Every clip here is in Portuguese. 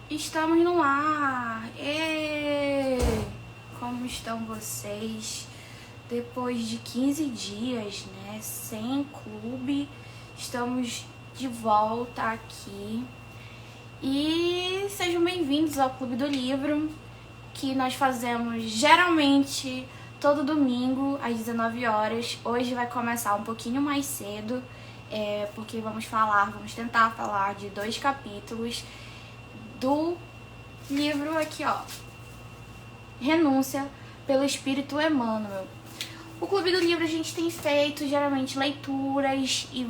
Estamos no ar! Êêê! Como estão vocês? Depois de 15 dias, né, sem clube, estamos de volta aqui. E sejam bem-vindos ao Clube do Livro, que nós fazemos geralmente todo domingo às 19 horas. Hoje vai começar um pouquinho mais cedo, porque vamos tentar falar de 2 capítulos do livro aqui, ó, Renúncia, pelo Espírito Emmanuel. O Clube do Livro a gente tem feito geralmente leituras e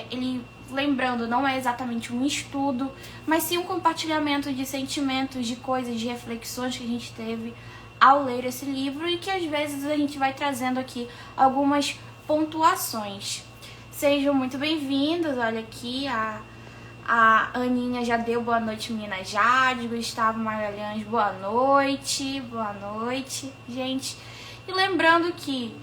ele, lembrando, não é exatamente um estudo, mas sim um compartilhamento de sentimentos, de coisas, de reflexões que a gente teve ao ler esse livro e que às vezes a gente vai trazendo aqui algumas pontuações. Sejam muito bem-vindos. Olha aqui, a Aninha já deu boa noite, menina Jade. Gustavo Magalhães, boa noite, gente. E lembrando que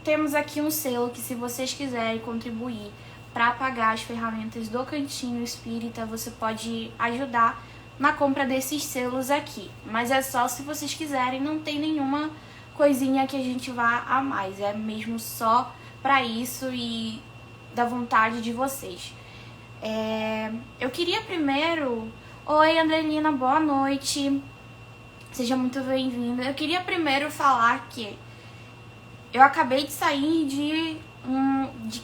temos aqui um selo que, se vocês quiserem contribuir para pagar as ferramentas do Cantinho Espírita, você pode ajudar na compra desses selos aqui. Mas é só se vocês quiserem, não tem nenhuma coisinha que a gente vá a mais. É mesmo só para isso e da vontade de vocês. Eu queria primeiro... Oi, Andrelina, boa noite. Seja muito bem-vinda. Eu queria primeiro falar que eu acabei de sair de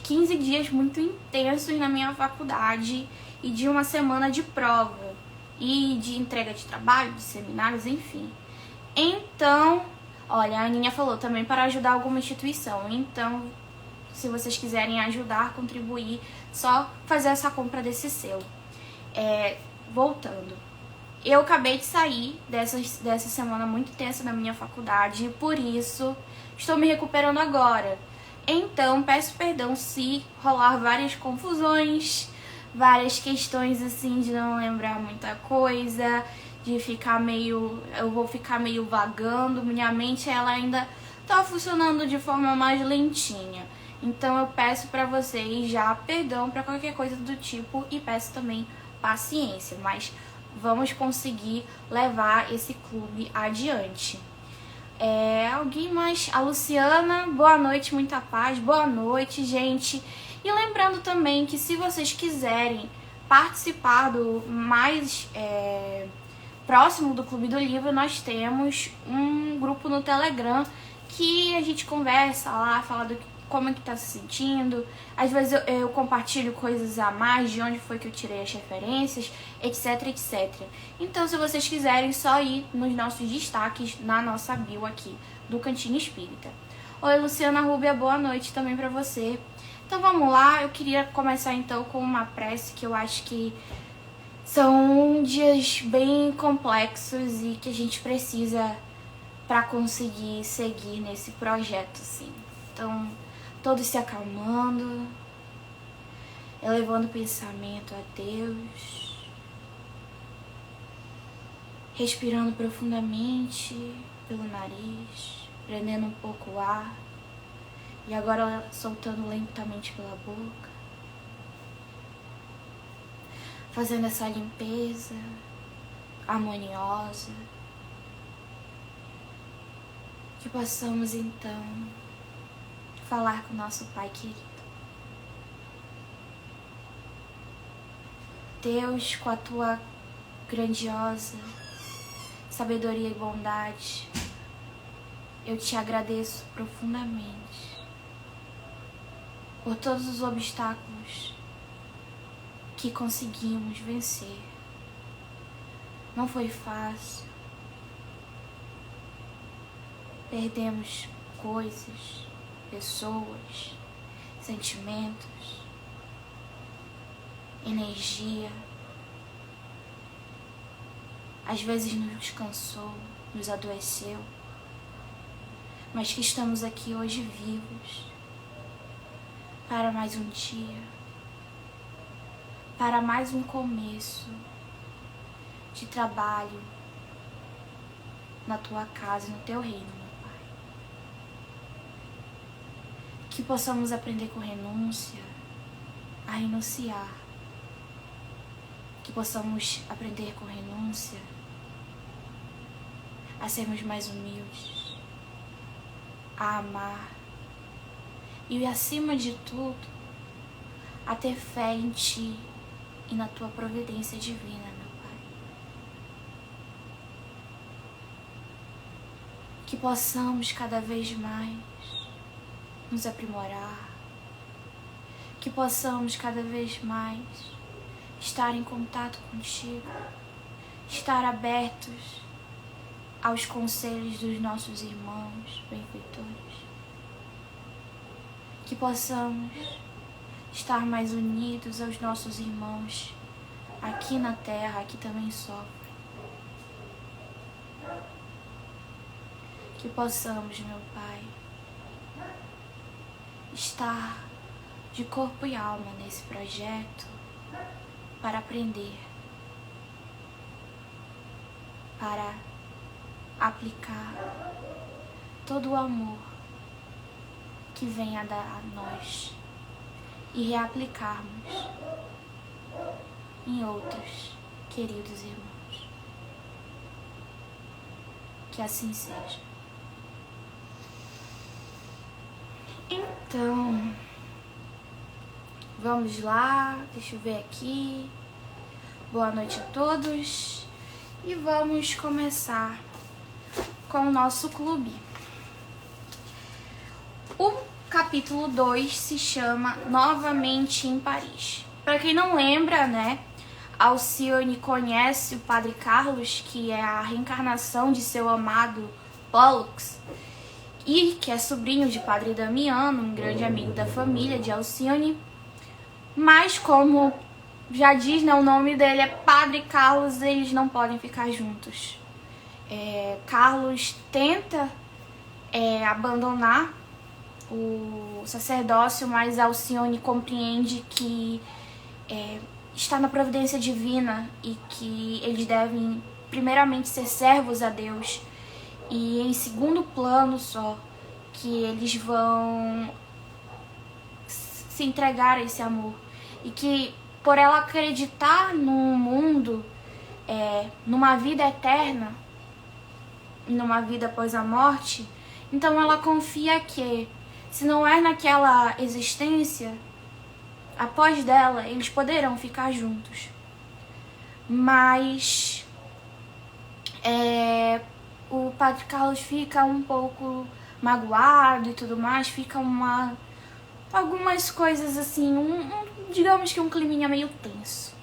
15 dias muito intensos na minha faculdade e de uma semana de prova e de entrega de trabalho, de seminários, enfim. Então, olha, a Aninha falou também para ajudar alguma instituição. Então, se vocês quiserem ajudar, contribuir, só fazer essa compra desse selo. Voltando. Eu acabei de sair dessa semana muito tensa na minha faculdade e por isso estou me recuperando agora. Então, peço perdão se rolar várias confusões, várias questões assim de não lembrar muita coisa, de ficar eu vou ficar meio vagando, minha mente ela ainda tá funcionando de forma mais lentinha. Então eu peço pra vocês já perdão pra qualquer coisa do tipo e peço também paciência, mas vamos conseguir levar esse clube adiante. Alguém mais? A Luciana, boa noite, muita paz, boa noite, gente. E lembrando também que se vocês quiserem participar do mais próximo do Clube do Livro, nós temos um grupo no Telegram que a gente conversa lá, fala como é que tá se sentindo. Às vezes eu compartilho coisas a mais, de onde foi que eu tirei as referências, etc, etc. Então, se vocês quiserem, só ir nos nossos destaques na nossa bio aqui do Cantinho Espírita. Oi, Luciana Rúbia, boa noite também pra você. Então, vamos lá. Eu queria começar, então, com uma prece que eu acho que são dias bem complexos e que a gente precisa para conseguir seguir nesse projeto, assim. Então, todos se acalmando, elevando o pensamento a Deus, respirando profundamente pelo nariz, prendendo um pouco o ar e agora soltando lentamente pela boca, fazendo essa limpeza harmoniosa, que possamos então falar com o nosso Pai querido. Deus, com a tua grandiosa sabedoria e bondade, eu te agradeço profundamente por todos os obstáculos que conseguimos vencer. Não foi fácil. Perdemos coisas, pessoas, sentimentos, energia. Às vezes nos cansou, nos adoeceu, mas que estamos aqui hoje vivos para mais um dia, para mais um começo de trabalho na tua casa e no teu reino, meu Pai. Que possamos aprender com renúncia a renunciar, que possamos aprender com renúncia, a sermos mais humildes, a amar e, acima de tudo, a ter fé em Ti e na Tua providência divina, meu Pai. Que possamos cada vez mais nos aprimorar, que possamos cada vez mais estar em contato contigo, estar abertos aos conselhos dos nossos irmãos benfeitores, que possamos estar mais unidos aos nossos irmãos aqui na terra, que também sofrem, que possamos, meu Pai, estar de corpo e alma nesse projeto para aprender, para aplicar todo o amor que venha a nós e reaplicarmos em outros queridos irmãos. Que assim seja. Então, vamos lá, deixa eu ver aqui. Boa noite a todos e vamos começar com o nosso clube. O capítulo 2 se chama Novamente em Paris. Para quem não lembra, né, Alcione conhece o Padre Carlos, que é a reencarnação de seu amado Pollux, e que é sobrinho de Padre Damiano, um grande amigo da família de Alcione. Mas como já diz, né, o nome dele é Padre Carlos, eles não podem ficar juntos. Carlos tenta abandonar o sacerdócio, mas Alcione compreende que está na providência divina e que eles devem primeiramente ser servos a Deus, e em segundo plano só que eles vão se entregar a esse amor, e que por ela acreditar num mundo, numa vida eterna, numa vida após a morte, então ela confia que, se não é naquela existência, após dela, eles poderão ficar juntos. Mas o Padre Carlos fica um pouco magoado e tudo mais, fica algumas coisas assim, digamos que um climinha meio tenso.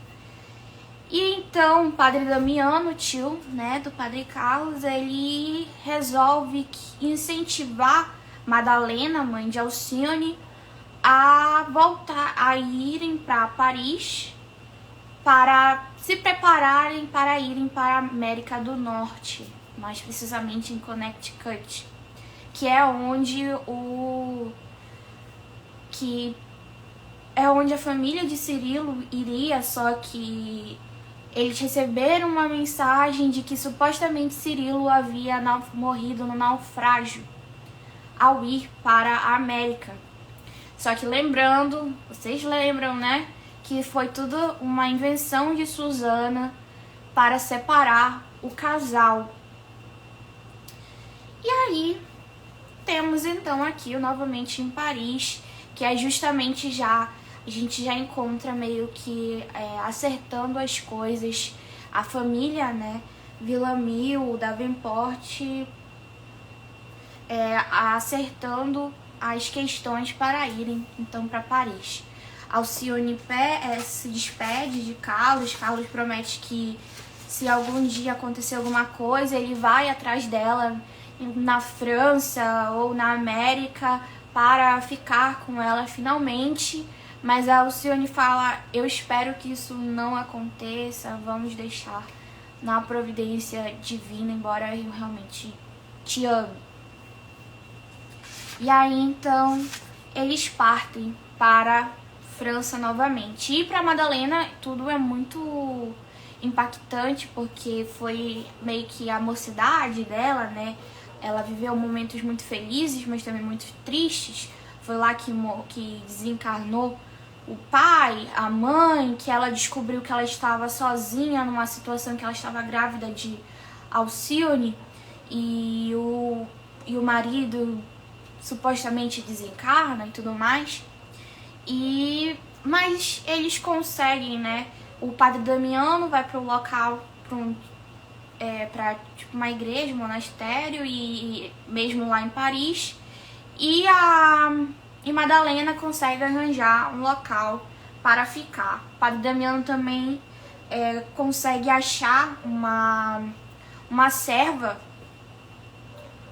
E então o Padre Damiano, tio, né, do Padre Carlos, ele resolve incentivar Madalena, mãe de Alcione, a voltar, a irem para Paris, para se prepararem para irem para a América do Norte, mais precisamente em Connecticut, que é onde a família de Cirilo iria, só que eles receberam uma mensagem de que supostamente Cirilo havia morrido no naufrágio ao ir para a América. Só que lembrando, vocês lembram, né, que foi tudo uma invenção de Susana para separar o casal. E aí, temos então aqui o Novamente em Paris, que é justamente a gente já encontra meio que acertando as coisas. A família, né, Villamil, Davenport, acertando as questões para irem então para Paris. Alcione se despede de Carlos. Carlos promete que, se algum dia acontecer alguma coisa, ele vai atrás dela na França ou na América para ficar com ela finalmente. Mas a Alcione fala: eu espero que isso não aconteça, vamos deixar na providência divina, embora eu realmente te ame. E aí então eles partem para França novamente. E para Madalena tudo é muito impactante, porque foi meio que a mocidade dela, né? Ela viveu momentos muito felizes, mas também muito tristes. Foi lá que desencarnou o pai, a mãe, que ela descobriu que ela estava sozinha numa situação que ela estava grávida de Alcione e o marido supostamente desencarna e tudo mais. Mas eles conseguem, né? O padre Damiano vai para o local, para tipo, uma igreja, um monastério, e mesmo lá em Paris. E Madalena consegue arranjar um local para ficar. O padre Damiano também consegue achar uma serva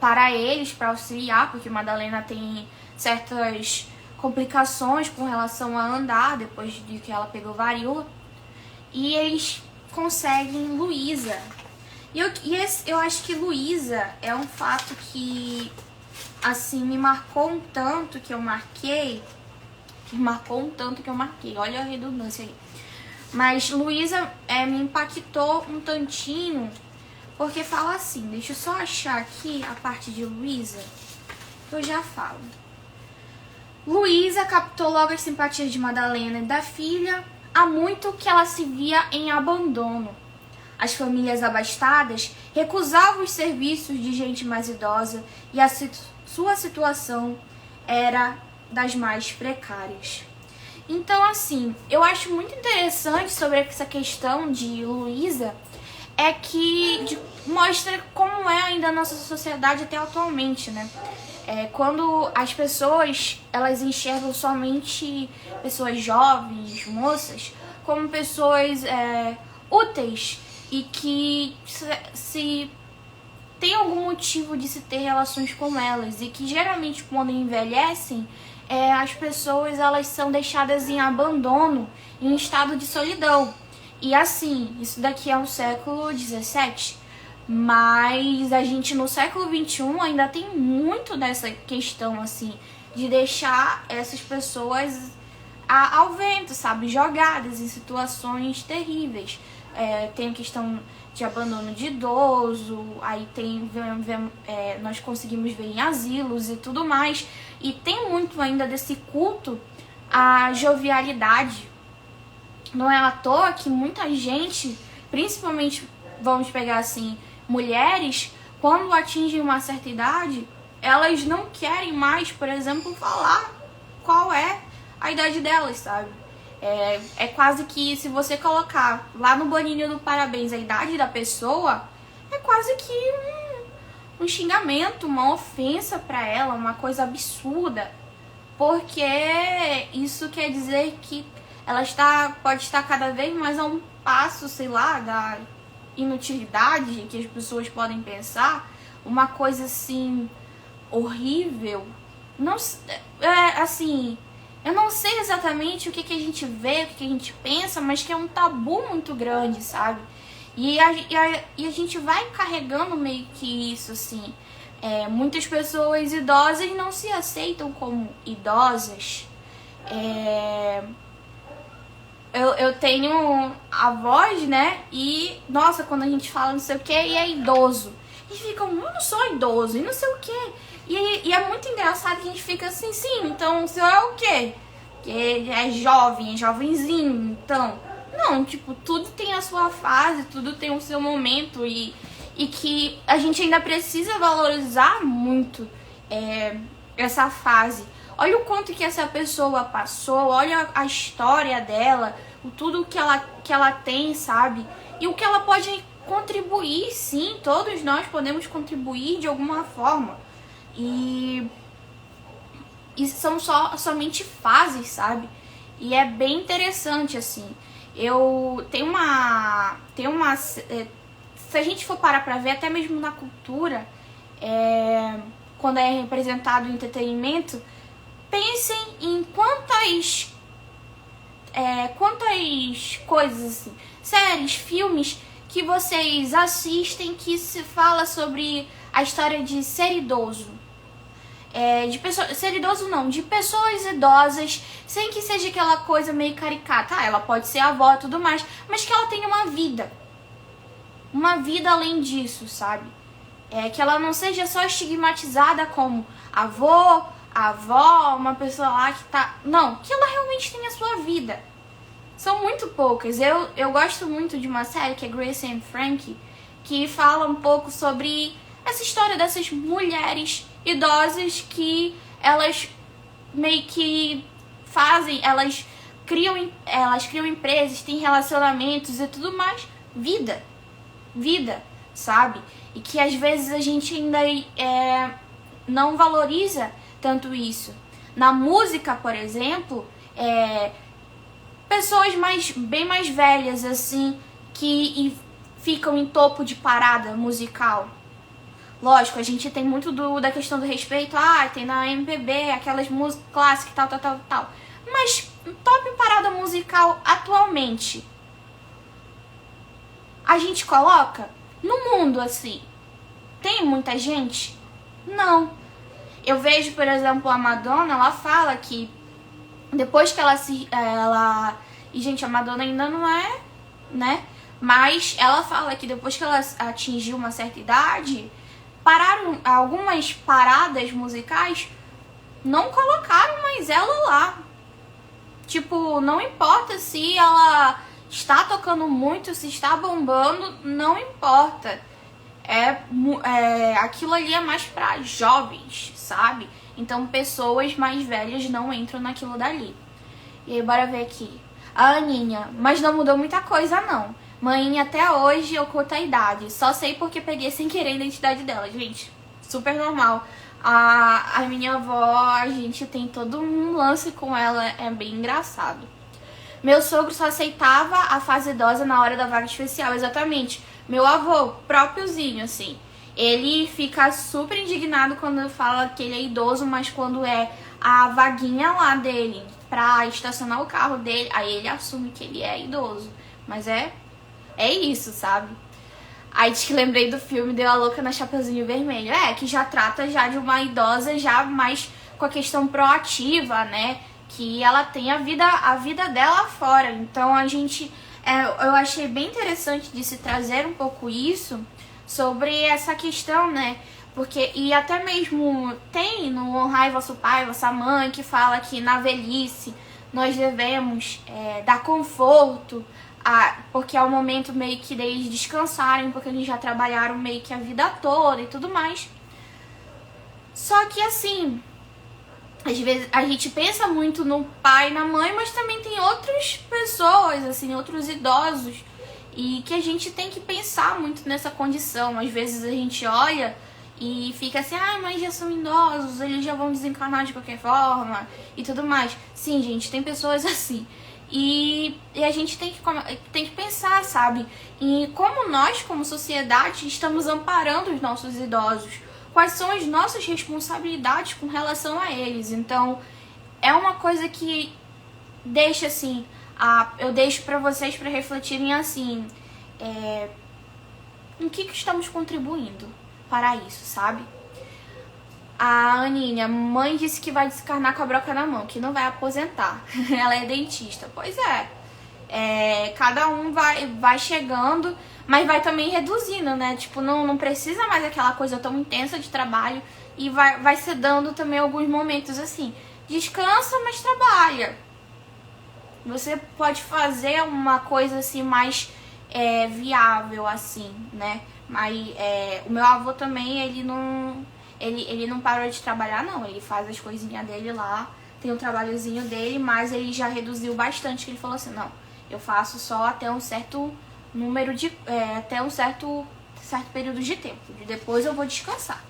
para eles, para auxiliar, porque Madalena tem certas complicações com relação a andar depois de que ela pegou varíola. E eles conseguem Luísa. Eu acho que Luísa é um fato que, assim, me marcou um tanto que eu marquei. Olha a redundância aí. Mas Luísa me impactou um tantinho, porque fala assim, deixa eu só achar aqui a parte de Luísa, que eu já falo. Luísa captou logo as simpatias de Madalena e da filha, há muito que ela se via em abandono. As famílias abastadas recusavam os serviços de gente mais idosa e sua situação era das mais precárias. Então, assim, eu acho muito interessante sobre essa questão de Luísa, é que mostra como é ainda a nossa sociedade até atualmente, né? Quando as pessoas, elas enxergam somente pessoas jovens, moças, como pessoas úteis e que se tem algum motivo de se ter relações com elas, e que geralmente quando envelhecem, as pessoas elas são deixadas em abandono, em estado de solidão. E assim, isso daqui é um século XVII, mas a gente no século XXI ainda tem muito dessa questão, assim, de deixar essas pessoas ao vento, sabe, jogadas em situações terríveis. Tem a questão de abandono de idoso, aí nós conseguimos ver em asilos e tudo mais, e tem muito ainda desse culto à jovialidade. Não é à toa que muita gente, principalmente, vamos pegar assim, mulheres, quando atingem uma certa idade, elas não querem mais, por exemplo, falar qual é a idade delas, sabe? É quase que, se você colocar lá no boninho do parabéns a idade da pessoa, é quase que um xingamento, uma ofensa pra ela, uma coisa absurda. Porque isso quer dizer que ela pode estar cada vez mais a um passo, sei lá, da inutilidade que as pessoas podem pensar, uma coisa assim horrível. Não, assim, eu não sei exatamente o que a gente vê, o que a gente pensa, mas que é um tabu muito grande, sabe? E a gente vai carregando meio que isso, assim. Muitas pessoas idosas não se aceitam como idosas. Eu tenho avós, né? E, nossa, quando a gente fala não sei o que, e é idoso. E ficam, eu não sou idoso, e não sei o que. E é muito engraçado que a gente fica assim, sim, então o senhor é o quê? Que é jovem, é jovenzinho, então. Não, tipo, tudo tem a sua fase, tudo tem o seu momento, e que a gente ainda precisa valorizar muito essa fase. Olha o quanto que essa pessoa passou, olha a história dela, tudo que ela tem, sabe? E o que ela pode contribuir, sim, todos nós podemos contribuir de alguma forma. E são somente fases, sabe? E é bem interessante, assim. Se a gente for parar pra ver, até mesmo na cultura, quando é representado o entretenimento, pensem em quantas coisas, assim, séries, filmes que vocês assistem que se fala sobre a história de ser idoso. De pessoas idosas, sem que seja aquela coisa meio caricata. Ela pode ser avó e tudo mais, mas que ela tenha uma vida além disso, sabe? Que ela não seja só estigmatizada como avô, a avó, uma pessoa lá que tá... Não, que ela realmente tem a sua vida. São muito poucas. Eu gosto muito de uma série que é Grace and Frankie, que fala um pouco sobre essa história dessas mulheres idosas que elas meio que fazem, elas criam empresas, têm relacionamentos e tudo mais. Vida, sabe? E que às vezes a gente ainda não valoriza tanto isso. Na música, por exemplo, pessoas bem mais velhas, assim, que ficam em topo de parada musical. Lógico, a gente tem muito da questão do respeito. Tem na MPB aquelas músicas clássicas, tal. Mas top parada musical atualmente, a gente coloca no mundo, assim. Tem muita gente? Não. Eu vejo, por exemplo, a Madonna, ela fala que depois que E, gente, a Madonna ainda não é, né? Mas ela fala que depois que ela atingiu uma certa idade, algumas paradas musicais não colocaram mais ela lá. Tipo, não importa se ela está tocando muito, se está bombando, não importa. Aquilo ali é mais pra jovens, sabe? Então pessoas mais velhas não entram naquilo dali. E aí, bora ver aqui. A Aninha, mas não mudou muita coisa, não. Mãe até hoje oculta a idade. Só sei porque peguei sem querer a identidade dela, gente. Super normal. A minha avó, a gente tem todo um lance com ela, é bem engraçado. Meu sogro só aceitava a fase idosa na hora da vaga especial, exatamente. Meu avô, própriozinho, assim, ele fica super indignado quando fala que ele é idoso, mas quando é a vaguinha lá dele pra estacionar o carro dele, aí ele assume que ele é idoso. Mas é isso, sabe? Aí diz que lembrei do filme Deu a Louca na Chapeuzinho Vermelho. Que já trata já de uma idosa já mais com a questão proativa, né? Que ela tem a vida dela fora. Então a gente... eu achei bem interessante de se trazer um pouco isso sobre essa questão, né? Porque, e até mesmo tem no Honrai Vosso Pai, Vossa Mãe, que fala que na velhice nós devemos dar conforto, porque é o momento meio que deles descansarem, porque eles já trabalharam meio que a vida toda e tudo mais. Só que assim, às vezes a gente pensa muito no pai e na mãe, mas também tem outras pessoas, assim, outros idosos, e que a gente tem que pensar muito nessa condição. Às vezes a gente olha e fica assim, mas já são idosos, eles já vão desencarnar de qualquer forma e tudo mais. Sim, gente, tem pessoas assim. E a gente tem que pensar, sabe? E como nós, como sociedade, estamos amparando os nossos idosos. Quais são as nossas responsabilidades com relação a eles. Então, é uma coisa que deixa assim... eu deixo pra vocês pra refletirem assim... em que estamos contribuindo para isso, sabe? A Aninha, mãe disse que vai desencarnar com a broca na mão, que não vai aposentar. Ela é dentista. Pois cada um vai chegando, mas vai também reduzindo, né? Tipo, não precisa mais aquela coisa tão intensa de trabalho e vai se dando também alguns momentos assim. Descansa, mas trabalha. Você pode fazer uma coisa assim mais viável, assim, né? Mas o meu avô também, ele não parou de trabalhar, não. Ele faz as coisinhas dele lá, tem um trabalhozinho dele, mas ele já reduziu bastante. Ele falou assim, não, eu faço só até um certo número de... até um certo período de tempo. Depois eu vou descansar.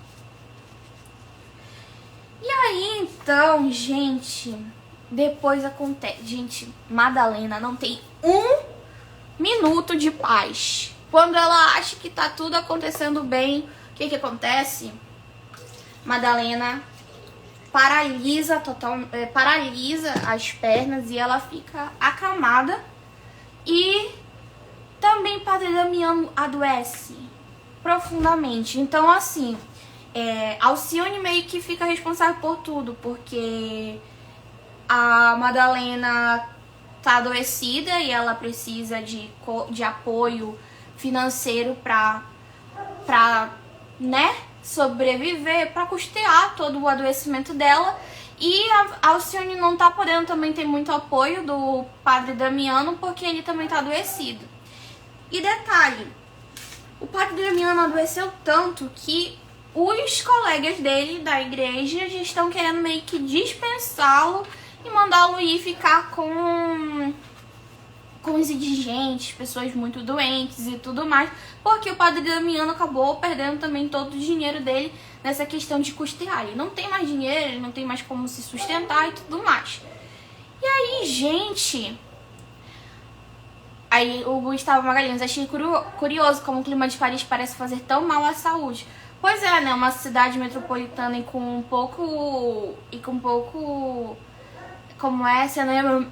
E aí, então, gente, depois acontece... Gente, Madalena não tem um minuto de paz. Quando ela acha que tá tudo acontecendo bem, o que acontece? Madalena paralisa as pernas e ela fica acamada. E também Padre Damião adoece profundamente. Então, assim, Alcione meio que fica responsável por tudo, porque a Madalena tá adoecida e ela precisa de apoio financeiro pra, né, sobreviver para custear todo o adoecimento dela. E a Alcione não tá podendo também ter muito apoio do padre Damiano, porque ele também tá adoecido. E detalhe, o padre Damiano adoeceu tanto que os colegas dele da igreja já estão querendo meio que dispensá-lo e mandá-lo ir ficar com os indigentes, pessoas muito doentes e tudo mais, porque o padre Damiano acabou perdendo também todo o dinheiro dele nessa questão de custear. Ele não tem mais dinheiro, ele não tem mais como se sustentar e tudo mais. E aí, gente... Aí o Gustavo Magalhães, achei curioso como o clima de Paris parece fazer tão mal à saúde. Pois é, né? Uma cidade metropolitana e com pouco... como é,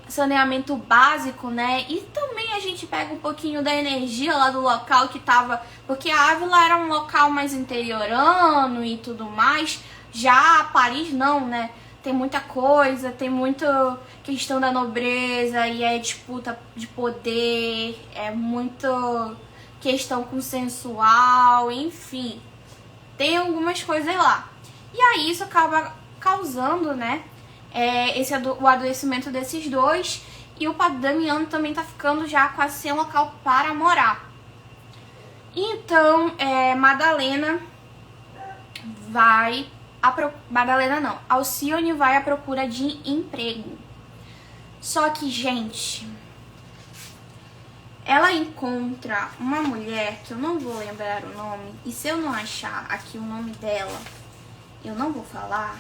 saneamento básico, né? E também a gente pega um pouquinho da energia lá do local que tava... Porque a Ávila era um local mais interiorano e tudo mais. Já Paris não, né? Tem muita coisa, tem muita questão da nobreza e é disputa de poder, é muita questão consensual, enfim. Tem algumas coisas lá. E aí isso acaba causando, né? O adoecimento desses dois, e o padre Damiano também tá ficando já quase sem local para morar. Então, Madalena vai... Madalena não, Alcione vai à procura de emprego. Só que, gente, ela encontra uma mulher que eu não vou lembrar o nome, e se eu não achar aqui o nome dela, eu não vou falar.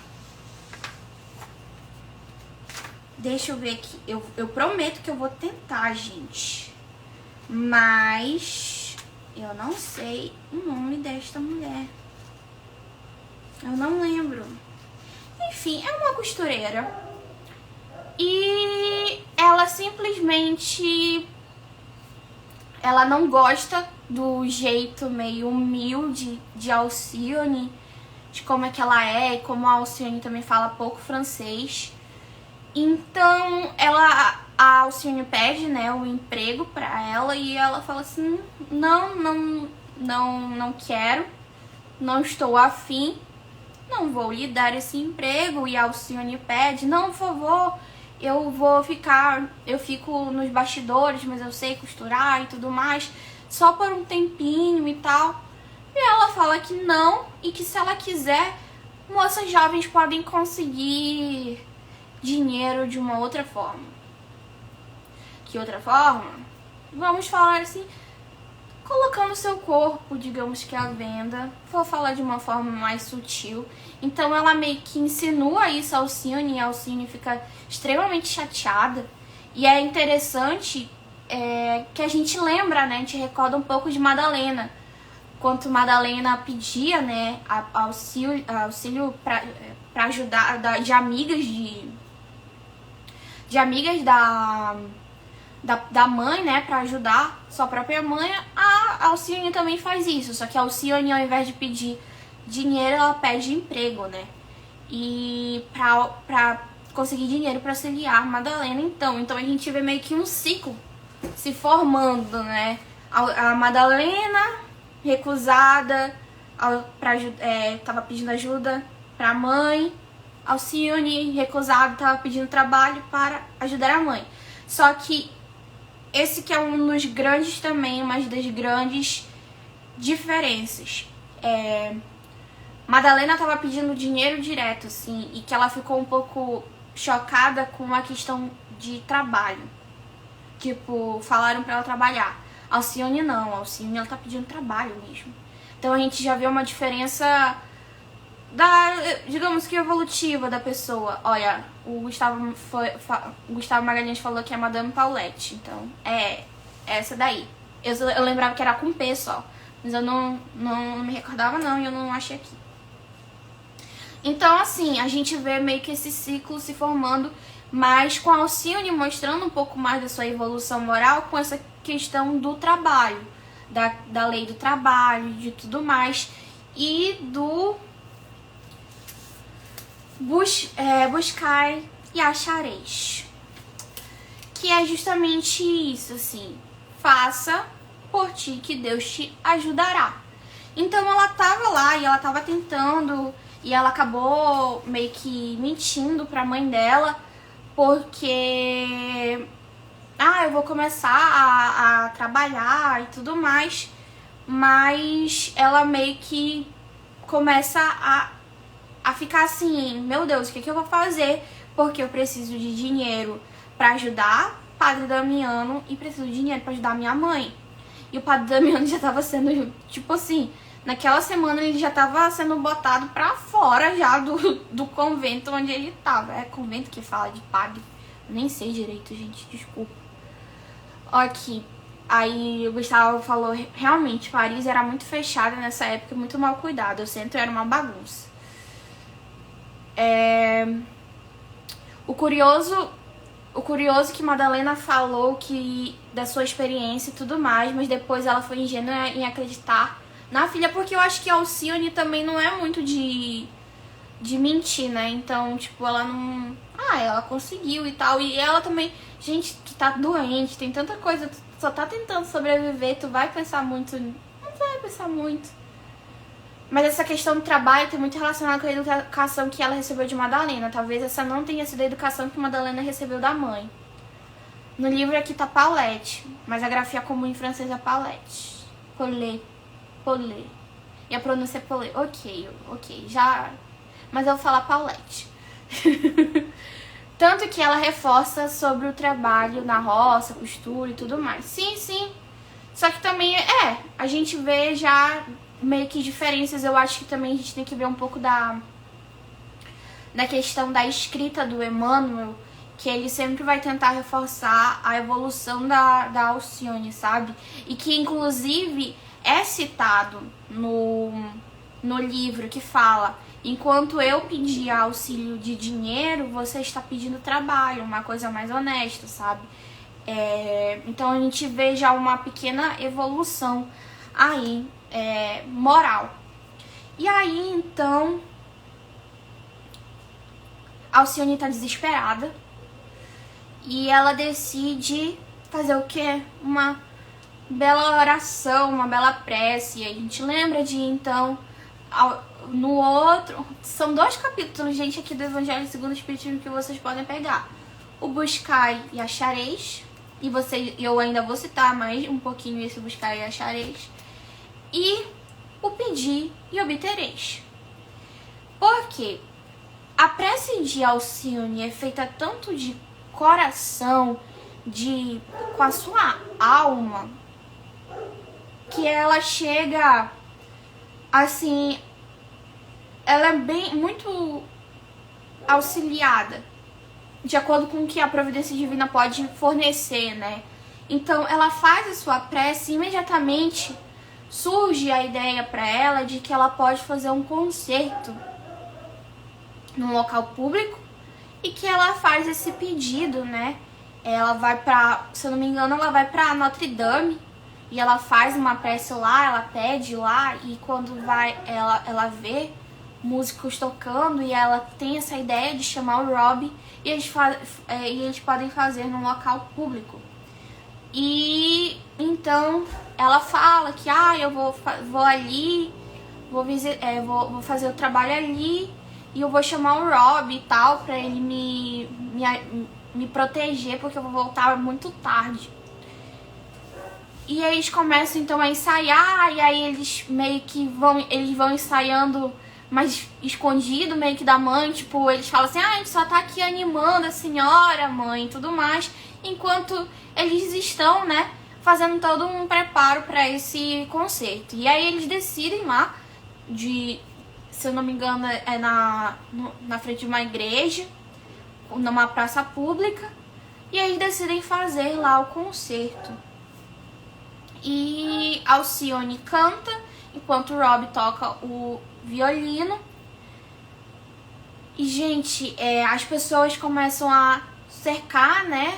Deixa eu ver aqui. Eu prometo que eu vou tentar, gente. Mas eu não sei o nome desta mulher. Eu não lembro. Enfim, é uma costureira. E ela simplesmente... Ela não gosta do jeito meio humilde de Alcione. De como é que ela é. E como a Alcione também fala pouco francês. Então, a Alcione pede, né, um emprego pra ela e ela fala assim, não quero, não estou afim, não vou lhe dar esse emprego. E a Alcione pede, não, por favor, eu fico nos bastidores, mas eu sei costurar e tudo mais, só por um tempinho e tal. E ela fala que não, e que se ela quiser, moças jovens podem conseguir dinheiro de uma outra forma. Que outra forma? Vamos falar assim, colocando seu corpo, digamos que à venda. Vou falar de uma forma mais sutil. Então ela meio que insinua isso a Alcione, e a Alcione fica extremamente chateada. E é interessante que a gente lembra, né? A gente recorda um pouco de Madalena. Enquanto Madalena pedia, né, auxílio para ajudar, de amigas da mãe, né, pra ajudar sua própria mãe, a Alcione também faz isso. Só que a Alcione, ao invés de pedir dinheiro, ela pede emprego, né? E pra conseguir dinheiro pra auxiliar Madalena, então a gente vê meio que um ciclo se formando, né? A Madalena recusada, tava pedindo ajuda pra mãe. Alcione, recusado, tava pedindo trabalho para ajudar a mãe. Só que esse que é um dos grandes também, uma das grandes diferenças. Madalena tava pedindo dinheiro direto, assim, e que ela ficou um pouco chocada com a questão de trabalho. Tipo, falaram pra ela trabalhar. Alcione não, Alcione ela tá pedindo trabalho mesmo. Então a gente já vê uma diferença digamos que evolutiva da pessoa. Olha, o Gustavo Magalhães falou que é Madame Paulette. Então, essa daí. Eu lembrava que era com P só. Mas eu não me recordava não, e eu não achei aqui. Então, assim, a gente vê meio que esse ciclo se formando, mas com a Alcione mostrando um pouco mais da sua evolução moral com essa questão do trabalho, da lei do trabalho, de tudo mais, e do buscar e achareis. Que é justamente isso, assim. Faça por ti que Deus te ajudará. Então ela tava lá e ela tava tentando, e ela acabou meio que mentindo pra mãe dela, porque eu vou começar a trabalhar e tudo mais, mas ela meio que começa a ficar assim, meu Deus, o que eu vou fazer? Porque eu preciso de dinheiro pra ajudar Padre Damiano e preciso de dinheiro pra ajudar minha mãe. E o Padre Damiano já tava sendo, tipo assim, naquela semana ele já tava sendo botado pra fora já do convento onde ele tava. É convento que fala de padre? Nem sei direito, gente, desculpa. Aqui. Aí o Gustavo falou, realmente, Paris era muito fechada nessa época, muito mal cuidado. O centro era uma bagunça. O curioso é que Madalena falou que da sua experiência e tudo mais, mas depois ela foi ingênua em acreditar na filha, porque eu acho que a Alcione também não é muito de mentir, né? Então, tipo, ela não... ela conseguiu e tal. E ela também... Gente, tu tá doente, tem tanta coisa, tu só tá tentando sobreviver, tu vai pensar muito... Não vai pensar muito. Mas essa questão do trabalho tem muito relacionado com a educação que ela recebeu de Madalena. Talvez essa não tenha sido a educação que Madalena recebeu da mãe. No livro aqui tá Paulette, mas a grafia comum em francês é Paulette. Paulet. E a pronúncia é Paulet. Ok, já... Mas eu vou falar Paulette. Tanto que ela reforça sobre o trabalho na roça, costura e tudo mais. Sim. Só que também, a gente vê já meio que diferenças. Eu acho que também a gente tem que ver um pouco da questão da escrita do Emmanuel, que ele sempre vai tentar reforçar a evolução da Alcione, sabe? E que, inclusive, é citado no livro que fala: enquanto eu pedia auxílio de dinheiro, você está pedindo trabalho, uma coisa mais honesta, sabe? Então a gente vê já uma pequena evolução aí, moral. E aí, então, Alcione tá desesperada e ela decide fazer o quê? Uma bela oração, uma bela prece. E a gente lembra de, então, no outro... São 2 capítulos, gente, aqui do Evangelho segundo o Espiritismo que vocês podem pegar. O buscai e achareis. E eu ainda vou citar mais um pouquinho esse buscai e achareis. E o pedir e obtereis. Porque a prece de Alcione é feita tanto de coração, com a sua alma, que ela chega, assim, ela é muito auxiliada, de acordo com o que a providência divina pode fornecer, né? Então, ela faz a sua prece e imediatamente surge a ideia para ela de que ela pode fazer um concerto num local público e que ela faz esse pedido, né? Ela vai pra, se eu não me engano, ela vai pra Notre Dame e ela faz uma prece lá, ela pede lá, e quando vai, ela vê músicos tocando e ela tem essa ideia de chamar o Rob e eles podem fazer num local público. E então ela fala que eu vou ali, vou fazer o trabalho ali e eu vou chamar o Rob e tal pra ele me proteger, porque eu vou voltar muito tarde. E aí eles começam então a ensaiar, e aí eles meio que vão ensaiando, mas escondido meio que da mãe, tipo, eles falam assim: a gente só tá aqui animando a senhora, mãe, e tudo mais, enquanto eles estão, né, fazendo todo um preparo para esse concerto. E aí eles decidem lá, se eu não me engano, na frente de uma igreja, numa praça pública, e aí eles decidem fazer lá o concerto. E Alcione canta, enquanto o Rob toca o violino. E, gente, as pessoas começam a cercar, né,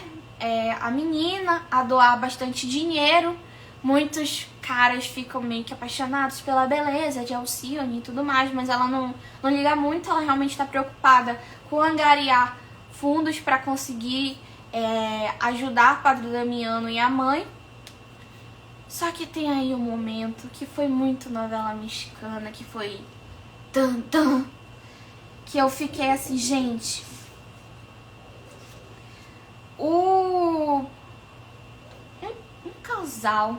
a menina, a doar bastante dinheiro. Muitos caras ficam meio que apaixonados pela beleza de Alcione e tudo mais, mas ela não liga muito, ela realmente está preocupada com angariar fundos para conseguir ajudar Padre Damiano e a mãe. Só que tem aí um momento que foi muito novela mexicana, que foi tan tan, que eu fiquei assim, gente, um casal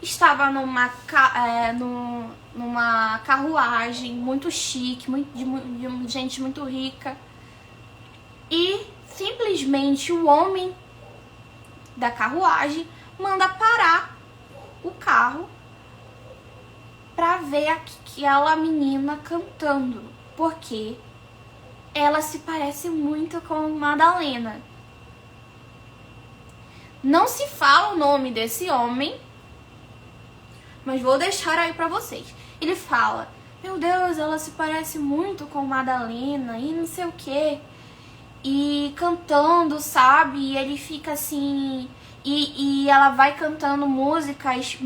estava numa carruagem muito chique, de gente muito rica, e simplesmente o homem da carruagem manda parar o carro pra ver aquela menina cantando, porque ela se parece muito com Madalena. Não se fala o nome desse homem, mas vou deixar aí pra vocês. Ele fala, meu Deus, ela se parece muito com Madalena e não sei o que. E cantando, sabe? E ele fica assim... E ela vai cantando músicas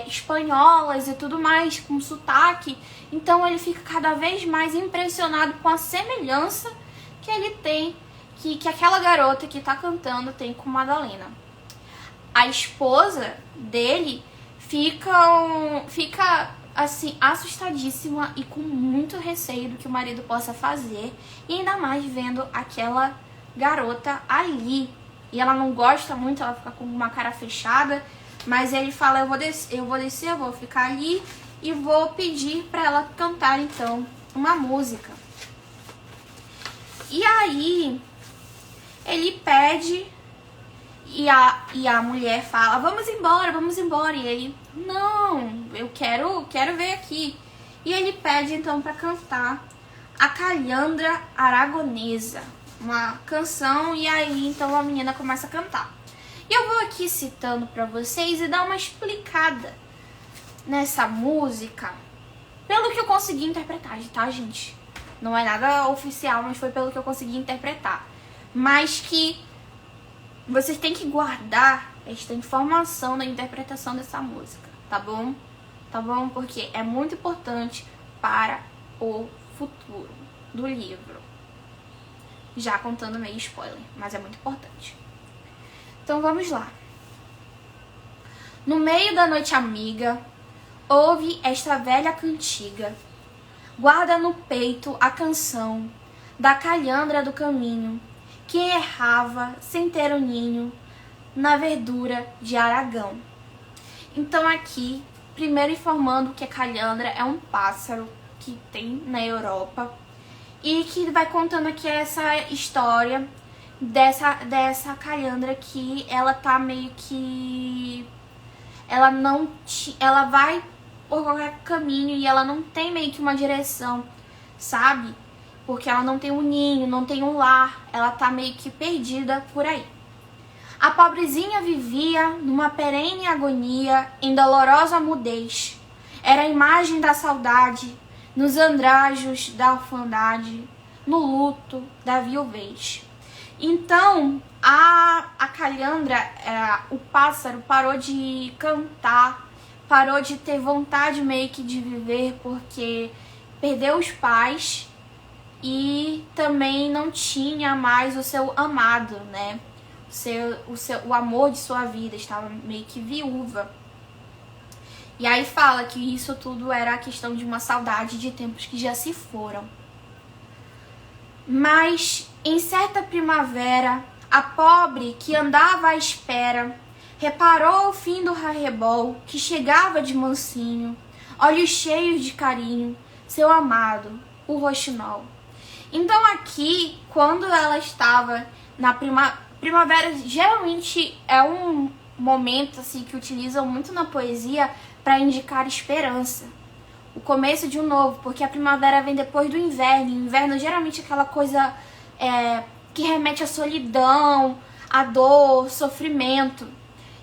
espanholas e tudo mais, com sotaque. Então ele fica cada vez mais impressionado com a semelhança que ele tem, que aquela garota que tá cantando tem com Madalena. A esposa dele fica assim, assustadíssima e com muito receio do que o marido possa fazer. E ainda mais vendo aquela garota ali. E ela não gosta muito, ela fica com uma cara fechada. Mas ele fala, eu vou descer, eu vou ficar ali e vou pedir pra ela cantar, então, uma música. E aí, ele pede e a mulher fala, vamos embora. E ele, não, eu quero ver aqui. E ele pede, então, pra cantar a Calhandra Aragonesa, uma canção, e aí então a menina começa a cantar. E eu vou aqui citando pra vocês e dar uma explicada nessa música, pelo que eu consegui interpretar, tá, gente? Não é nada oficial, mas foi pelo que eu consegui interpretar. Mas que vocês têm que guardar esta informação na interpretação dessa música, tá bom? Tá bom? Porque é muito importante para o futuro do livro. Já contando meio spoiler, mas é muito importante. Então vamos lá. No meio da noite amiga, ouve esta velha cantiga. Guarda no peito a canção da calhandra do caminho, que errava sem ter o ninho na verdura de Aragão. Então aqui, primeiro informando que a calhandra é um pássaro que tem na Europa. E que vai contando aqui essa história dessa calhandra que ela tá meio que... Ela vai por qualquer caminho e ela não tem meio que uma direção, sabe? Porque ela não tem um ninho, não tem um lar, ela tá meio que perdida por aí. A pobrezinha vivia numa perene agonia, em dolorosa mudez. Era a imagem da saudade, nos andrajos da orfandade, no luto da viuvez. Então, a calhandra, o pássaro, parou de cantar, parou de ter vontade meio que de viver, porque perdeu os pais e também não tinha mais o seu amado, né? O amor de sua vida, estava meio que viúva. E aí fala que isso tudo era a questão de uma saudade de tempos que já se foram. Mas, em certa primavera, a pobre que andava à espera reparou o fim do arrebol que chegava de mansinho, olhos cheios de carinho, seu amado, o roxinol. Então aqui, quando ela estava na primavera, geralmente é um momento assim que utilizam muito na poesia para indicar esperança, o começo de um novo, porque a primavera vem depois do inverno. O inverno geralmente é aquela coisa que remete à solidão, à dor, sofrimento.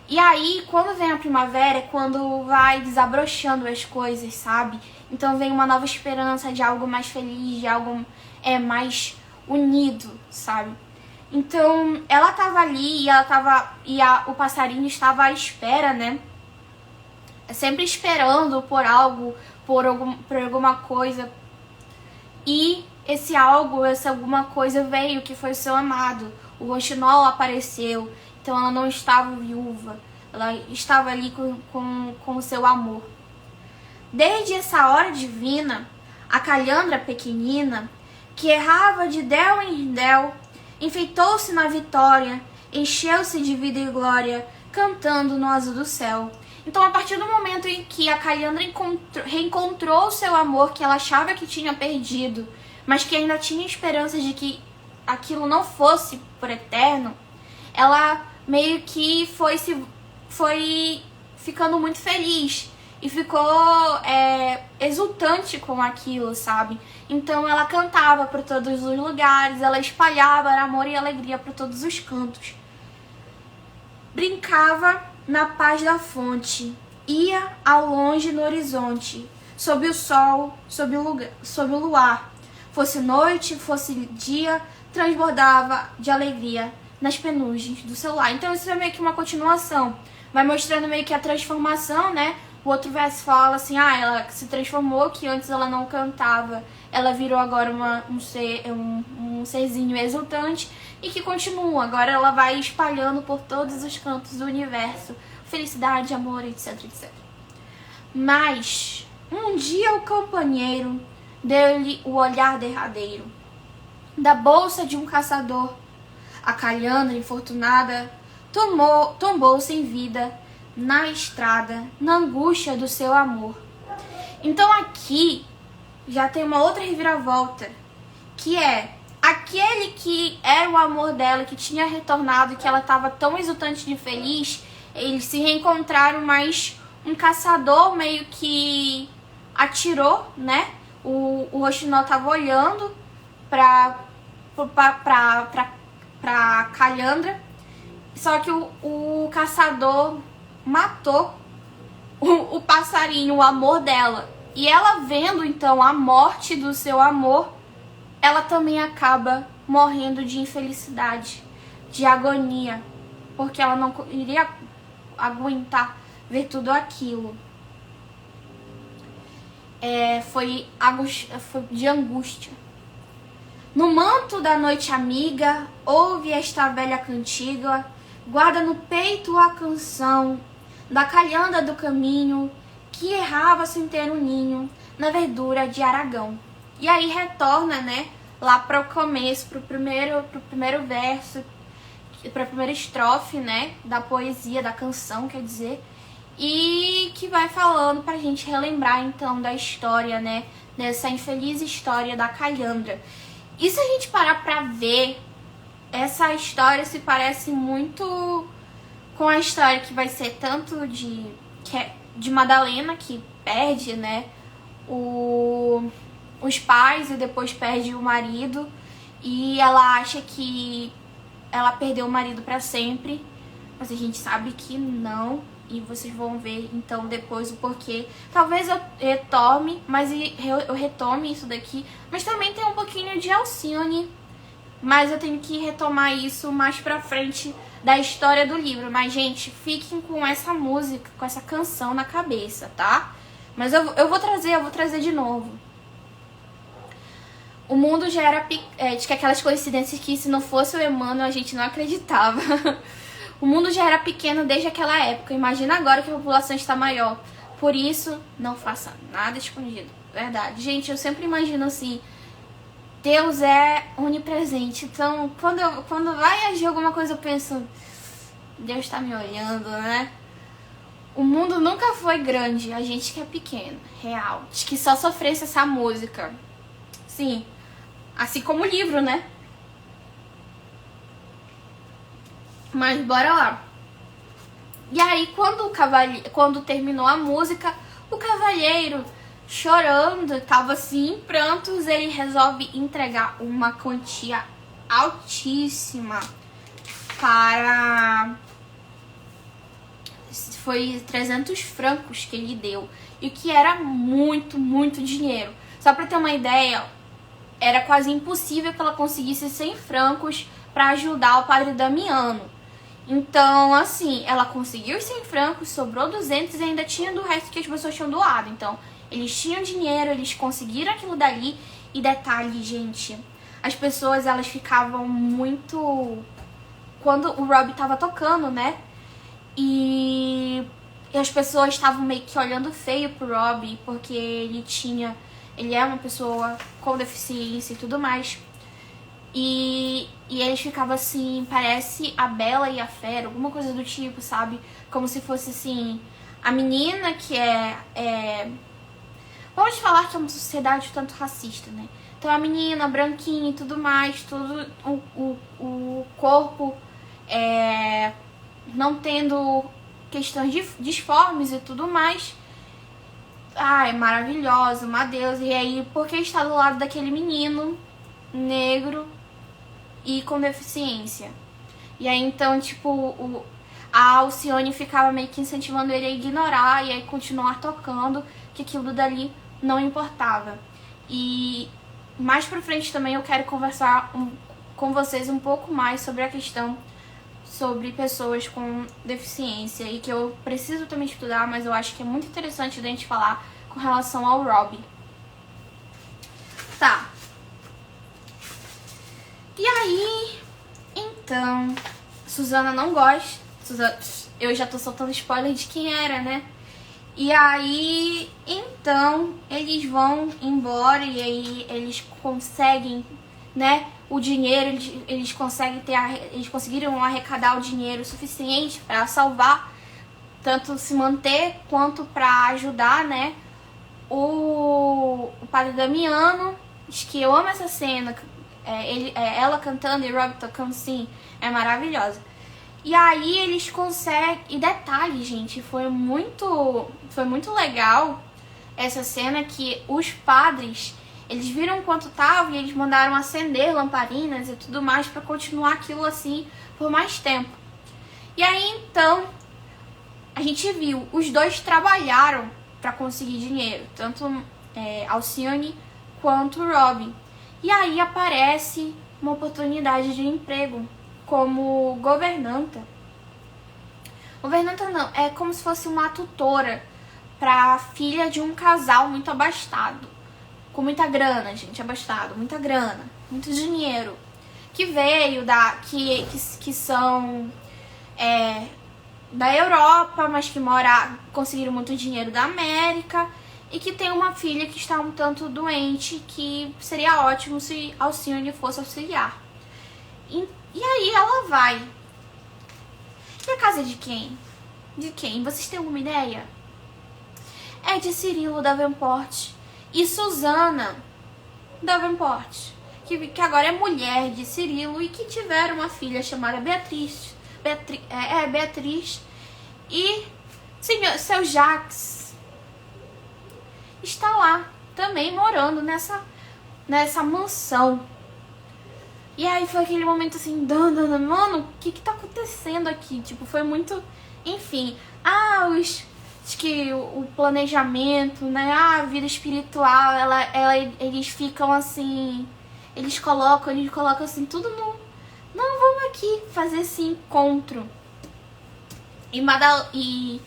E aí, quando vem a primavera, é quando vai desabrochando as coisas, sabe? Então vem uma nova esperança de algo mais feliz, de algo mais unido, sabe? Então, ela tava ali e o passarinho estava à espera, né? Sempre esperando por algo, por alguma coisa. E esse algo, essa alguma coisa veio, que foi o seu amado. O roxinol apareceu, então ela não estava viúva. Ela estava ali com o seu amor. Desde essa hora divina, a Calhandra pequenina, que errava de del em del, enfeitou-se na vitória, encheu-se de vida e glória, cantando no azul do céu. Então, a partir do momento em que a Calhandra reencontrou o seu amor, que ela achava que tinha perdido, mas que ainda tinha esperança de que aquilo não fosse por eterno, ela meio que foi ficando muito feliz e ficou exultante com aquilo, sabe? Então ela cantava por todos os lugares, ela espalhava amor e alegria por todos os cantos. Brincava na paz da fonte, ia ao longe no horizonte, sob o sol, sob o luar. Fosse noite, fosse dia, transbordava de alegria nas penugens do seu lar. Então isso é meio que uma continuação, vai mostrando meio que a transformação, né? O outro verso fala assim, ela se transformou, que antes ela não cantava, ela virou agora um serzinho exultante e que continua. Agora ela vai espalhando por todos os cantos do universo felicidade, amor, etc, etc. Mas um dia o companheiro deu-lhe o olhar derradeiro. Da bolsa de um caçador, a Calhandra infortunada tombou sem vida na estrada, na angústia do seu amor. Então aqui já tem uma outra reviravolta, que é aquele que era o amor dela, que tinha retornado, que ela estava tão exultante de feliz, eles se reencontraram, mas um caçador meio que atirou, né? O Roshinol estava olhando pra Calhandra, só que o caçador matou o passarinho, o amor dela. E ela vendo então a morte do seu amor, ela também acaba morrendo de infelicidade, de agonia, porque ela não iria aguentar ver tudo aquilo. Foi de angústia. No manto da noite amiga, ouve esta velha cantiga, guarda no peito a canção da calhanda do caminho, que errava sem ter um ninho na verdura de Aragão. E aí retorna, né, lá para o começo, pro primeiro verso, para a primeira estrofe, né, da poesia, da canção, quer dizer, e que vai falando pra gente relembrar então da história, né, dessa infeliz história da Calhandra. E se a gente parar pra ver, essa história se parece muito com a história que vai ser tanto de Madalena, que perde, né, os pais e depois perde o marido, e ela acha que ela perdeu o marido pra sempre, mas a gente sabe que não, e vocês vão ver então depois o porquê. Talvez eu retome, mas eu retome isso daqui, mas também tem um pouquinho de Alcione, mas eu tenho que retomar isso mais pra frente da história do livro. Mas, gente, fiquem com essa música, com essa canção na cabeça, tá? Mas eu vou trazer de novo. O mundo já era... de que aquelas coincidências que se não fosse o Emmanuel a gente não acreditava. O mundo já era pequeno desde aquela época. Imagina agora que a população está maior. Por isso, não faça nada escondido. Verdade. Gente, eu sempre imagino assim... Deus é onipresente. Então, quando vai agir alguma coisa, eu penso... Deus está me olhando, né? O mundo nunca foi grande. A gente que é pequeno. Real. Acho que só sofresse essa música. Sim. Assim como o livro, né? Mas bora lá. E aí, quando terminou a música, o cavalheiro, chorando, tava assim em prantos, ele resolve entregar uma quantia altíssima para... Foi 300 francos que ele deu. E que era muito, muito dinheiro. Só pra ter uma ideia, era quase impossível que ela conseguisse 100 francos para ajudar o padre Damiano. Então, assim, ela conseguiu os 100 francos, sobrou 200 e ainda tinha do resto que as pessoas tinham doado. Então, eles tinham dinheiro, eles conseguiram aquilo dali. E detalhe, gente, as pessoas, elas ficavam muito... Quando o Robbie tava tocando, né? E as pessoas estavam meio que olhando feio pro Robbie, porque ele é uma pessoa com deficiência e tudo mais. E eles ficavam assim, parece a Bela e a Fera, alguma coisa do tipo, sabe? Como se fosse assim, a menina que vamos falar que é uma sociedade tanto racista, né? Então a menina branquinha e tudo mais, tudo o corpo não tendo questões disformes e tudo mais. Ai, maravilhosa, uma deusa. E aí, porque está do lado daquele menino negro e com deficiência. E aí, então, tipo, a Alcione ficava meio que incentivando ele a ignorar e aí continuar tocando, que aquilo dali não importava. E mais pra frente também eu quero conversar com vocês um pouco mais sobre a questão sobre pessoas com deficiência e que eu preciso também estudar, mas eu acho que é muito interessante a gente falar com relação ao Robbie. Tá. E aí, então, Susana não gosta. Eu já tô soltando spoiler de quem era, né? E aí, então, eles vão embora e aí eles conseguem, né, o dinheiro, eles conseguiram arrecadar o dinheiro suficiente para salvar, tanto se manter quanto para ajudar, né, o Padre Damiano. Diz que eu amo essa cena, ela cantando e Robbie tocando, sim, é maravilhosa. E aí eles conseguem... E detalhe, gente, foi muito legal essa cena que os padres, eles viram quanto tava e eles mandaram acender lamparinas e tudo mais pra continuar aquilo assim por mais tempo. E aí, então, a gente viu, os dois trabalharam pra conseguir dinheiro, tanto Alcione quanto Robbie. E aí aparece uma oportunidade de emprego como governanta. Governanta não, é como se fosse uma tutora pra filha de um casal muito abastado. Com muita grana, gente, abastado, muita grana, muito dinheiro. Que veio que são da Europa, mas que conseguiram muito dinheiro da América. E que tem uma filha que está um tanto doente, que seria ótimo se Alcione fosse auxiliar. E aí ela vai. E a casa é de quem? De quem? Vocês têm alguma ideia? É de Cirilo Davenport e Susana Davenport, que agora é mulher de Cirilo e que tiveram uma filha chamada Beatriz. Beatriz. E seu Jacques está lá também morando nessa mansão. E aí foi aquele momento assim, mano, o que tá acontecendo aqui? Tipo, foi muito... Enfim, acho que o planejamento, né? A vida espiritual, eles ficam assim... Eles colocam assim, tudo no... Não, vamos aqui fazer esse encontro. E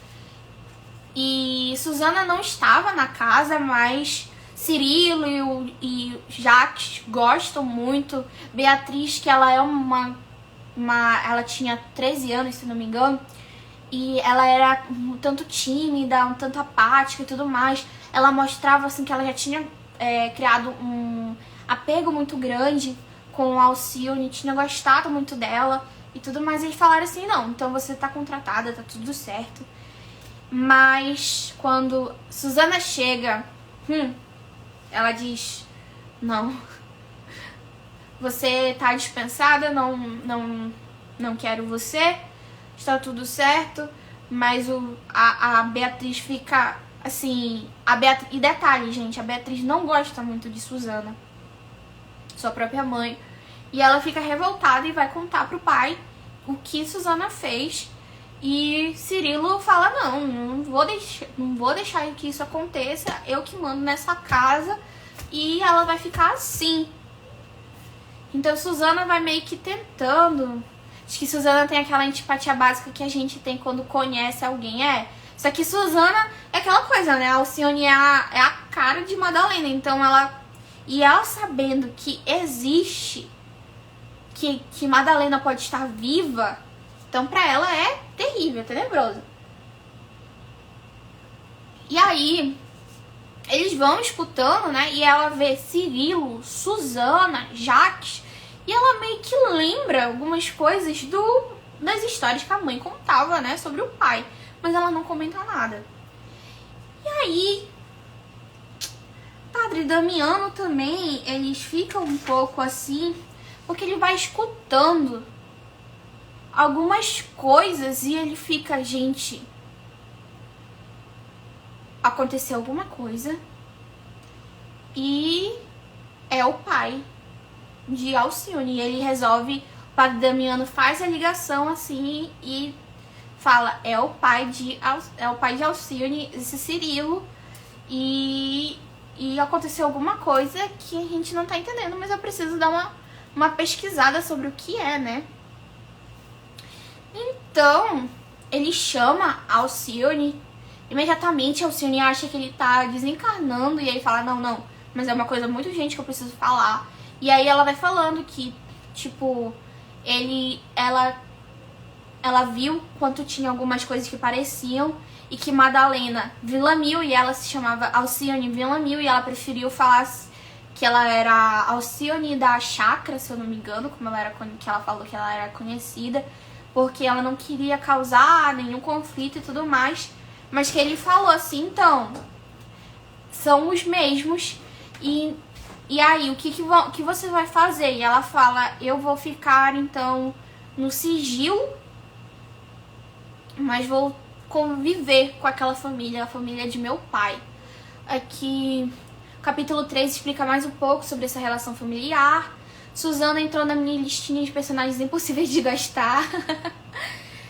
Susana não estava na casa, mas... Cirilo e Jacques gostam muito. Beatriz, que ela é ela tinha 13 anos, se não me engano, e ela era um tanto tímida, um tanto apática e tudo mais. Ela mostrava assim que ela já tinha criado um apego muito grande com a Alcione, tinha gostado muito dela e tudo mais. Eles falaram assim, não, então você tá contratada, tá tudo certo. Mas quando Susana chega... ela diz, não, você tá dispensada, não quero você, está tudo certo, mas a Beatriz fica assim, e detalhe, gente, a Beatriz não gosta muito de Susana, sua própria mãe, e ela fica revoltada e vai contar pro pai o que Susana fez. E Cirilo fala, não vou deixar que isso aconteça, eu que mando nessa casa e ela vai ficar assim. Então Susana vai meio que tentando. Acho que Susana tem aquela antipatia básica que a gente tem quando conhece alguém, Só que Susana é aquela coisa, né? A Alcione é a cara de Madalena, então ela sabendo que existe, que Madalena pode estar viva, Então pra ela é terrível, tenebroso. E aí, eles vão escutando, né? E ela vê Cirilo, Suzana, Jacques. E ela meio que lembra algumas coisas das histórias que a mãe contava, né? Sobre o pai. Mas ela não comenta nada. E aí, Padre Damiano também, eles ficam um pouco assim, porque ele vai escutando algumas coisas e ele fica, gente, aconteceu alguma coisa e é o pai de Alcione. E ele resolve, o Padre Damiano faz a ligação assim e fala, é o pai de Alcione, esse Cirilo, e aconteceu alguma coisa que a gente não tá entendendo, mas eu preciso dar uma pesquisada sobre o que é, né? Então, ele chama Alcione. Imediatamente, Alcione acha que ele tá desencarnando e aí fala, não, mas é uma coisa muito urgente que eu preciso falar. E aí ela vai falando que, tipo, ela viu quanto tinha algumas coisas que pareciam e que Madalena Villamil, e ela se chamava Alcione Villamil, e ela preferiu falar que ela era Alcione da Chácara, se eu não me engano, que ela falou que ela era conhecida, porque ela não queria causar nenhum conflito e tudo mais, mas que ele falou assim, então, são os mesmos, e aí, o que você vai fazer? E ela fala, eu vou ficar, então, no sigilo, mas vou conviver com aquela família, a família de meu pai. Aqui, capítulo 3 explica mais um pouco sobre essa relação familiar. Suzana entrou na minha listinha de personagens impossíveis de gastar.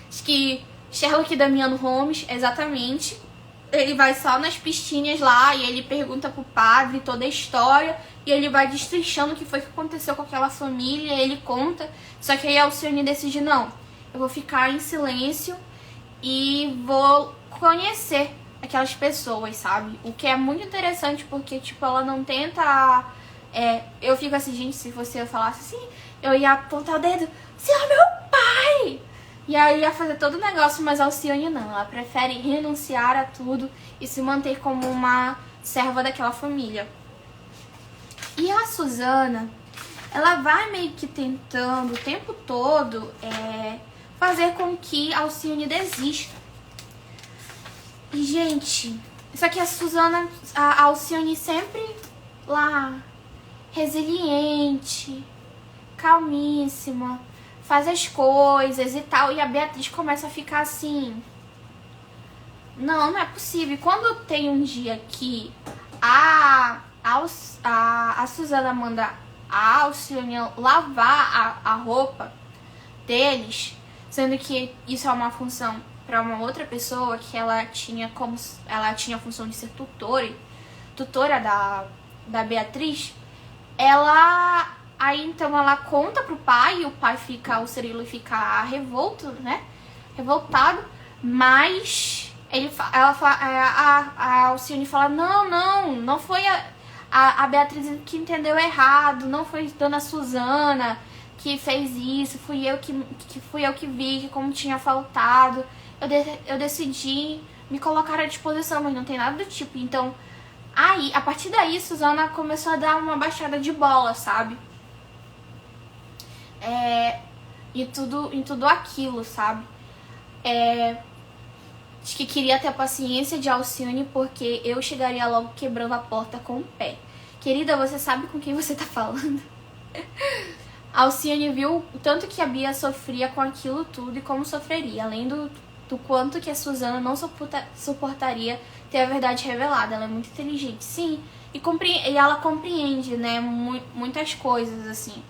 Acho que Sherlock Damiano Holmes, exatamente. Ele vai só nas pistinhas lá e ele pergunta pro padre toda a história e ele vai destrinchando o que foi que aconteceu com aquela família, ele conta. Só que aí a Alcione decide, não, eu vou ficar em silêncio e vou conhecer aquelas pessoas, sabe? O que é muito interessante porque, tipo, ela não tenta... eu fico assim, gente, se você falasse assim, eu ia apontar o dedo, você é meu pai! E aí ia fazer todo o negócio, mas a Alcione não. Ela prefere renunciar a tudo e se manter como uma serva daquela família. E a Suzana, ela vai meio que tentando o tempo todo fazer com que a Alcione desista. E, gente, só que a Alcione sempre lá, resiliente, calmíssima, faz as coisas e tal, e a Beatriz começa a ficar assim, não é possível. E quando tem um dia que a Suzana manda a Alcione lavar a roupa deles, sendo que isso é uma função para uma outra pessoa, que ela tinha a função de ser tutora da Beatriz, aí então ela conta pro pai, e o Cirilo fica revoltado, mas a Alcione fala, não foi a Beatriz que entendeu errado, não foi Dona Suzana que fez isso, fui eu que vi que como tinha faltado, eu decidi me colocar à disposição, mas não tem nada do tipo. Então, aí, a partir daí, Suzana começou a dar uma baixada de bola, sabe? Em tudo aquilo, sabe? Acho que queria ter a paciência de Alcione, porque eu chegaria logo quebrando a porta com o pé. Querida, você sabe com quem você tá falando? Alcione viu o tanto que a Bia sofria com aquilo tudo e como sofreria, além do quanto que a Suzana não suportaria ter a verdade revelada. Ela é muito inteligente, sim, e ela compreende, né, muitas coisas, assim.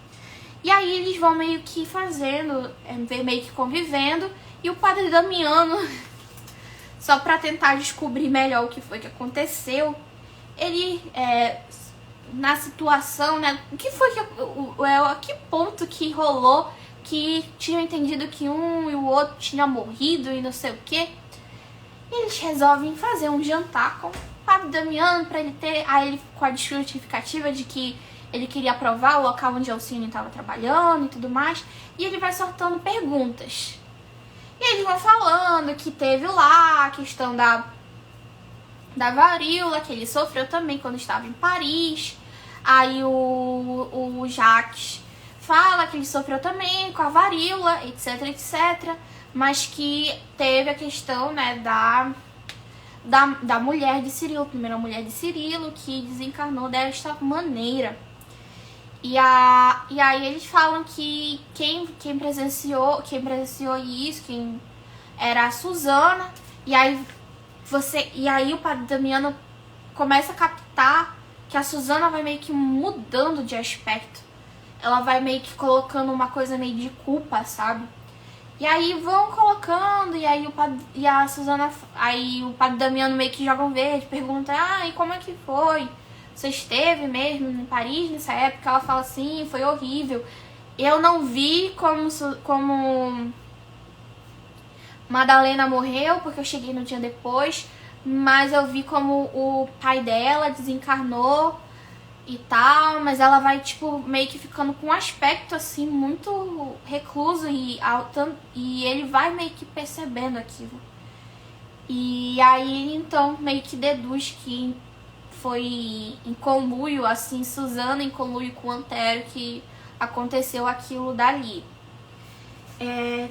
E aí eles vão meio que fazendo, meio que convivendo, e o Padre Damiano, só pra tentar descobrir melhor o que foi que aconteceu, ele, na situação, né, o que foi a que ponto que rolou, que tinham entendido que um e o outro tinha morrido e não sei o que. E eles resolvem fazer um jantar com o Padre Damiano pra ele ter, com a justificativa de que ele queria provar o local onde a Alcione estava trabalhando e tudo mais. E ele vai soltando perguntas. E eles vão falando que teve lá a questão da varíola, que ele sofreu também quando estava em Paris. Aí o Jacques fala que ele sofreu também com a varíola, etc, etc. Mas que teve a questão, né, da mulher de Cirilo, a primeira mulher de Cirilo, que desencarnou desta maneira. E aí eles falam que quem presenciou isso, quem era a Susana, e aí o Padre Damiano começa a captar que a Susana vai meio que mudando de aspecto. Ela vai meio que colocando uma coisa meio de culpa, sabe? E aí vão colocando, e aí o Padre Damiano meio que joga um verde, pergunta, e como é que foi? Você esteve mesmo em Paris nessa época? Ela fala assim, foi horrível. Eu não vi como Madalena morreu, porque eu cheguei no dia depois, mas eu vi como o pai dela desencarnou e tal, mas ela vai, tipo, meio que ficando com um aspecto, assim, muito recluso e ele vai meio que percebendo aquilo. E aí, então, meio que deduz que foi em conluio, assim, Susana em conluio com Antero que aconteceu aquilo dali.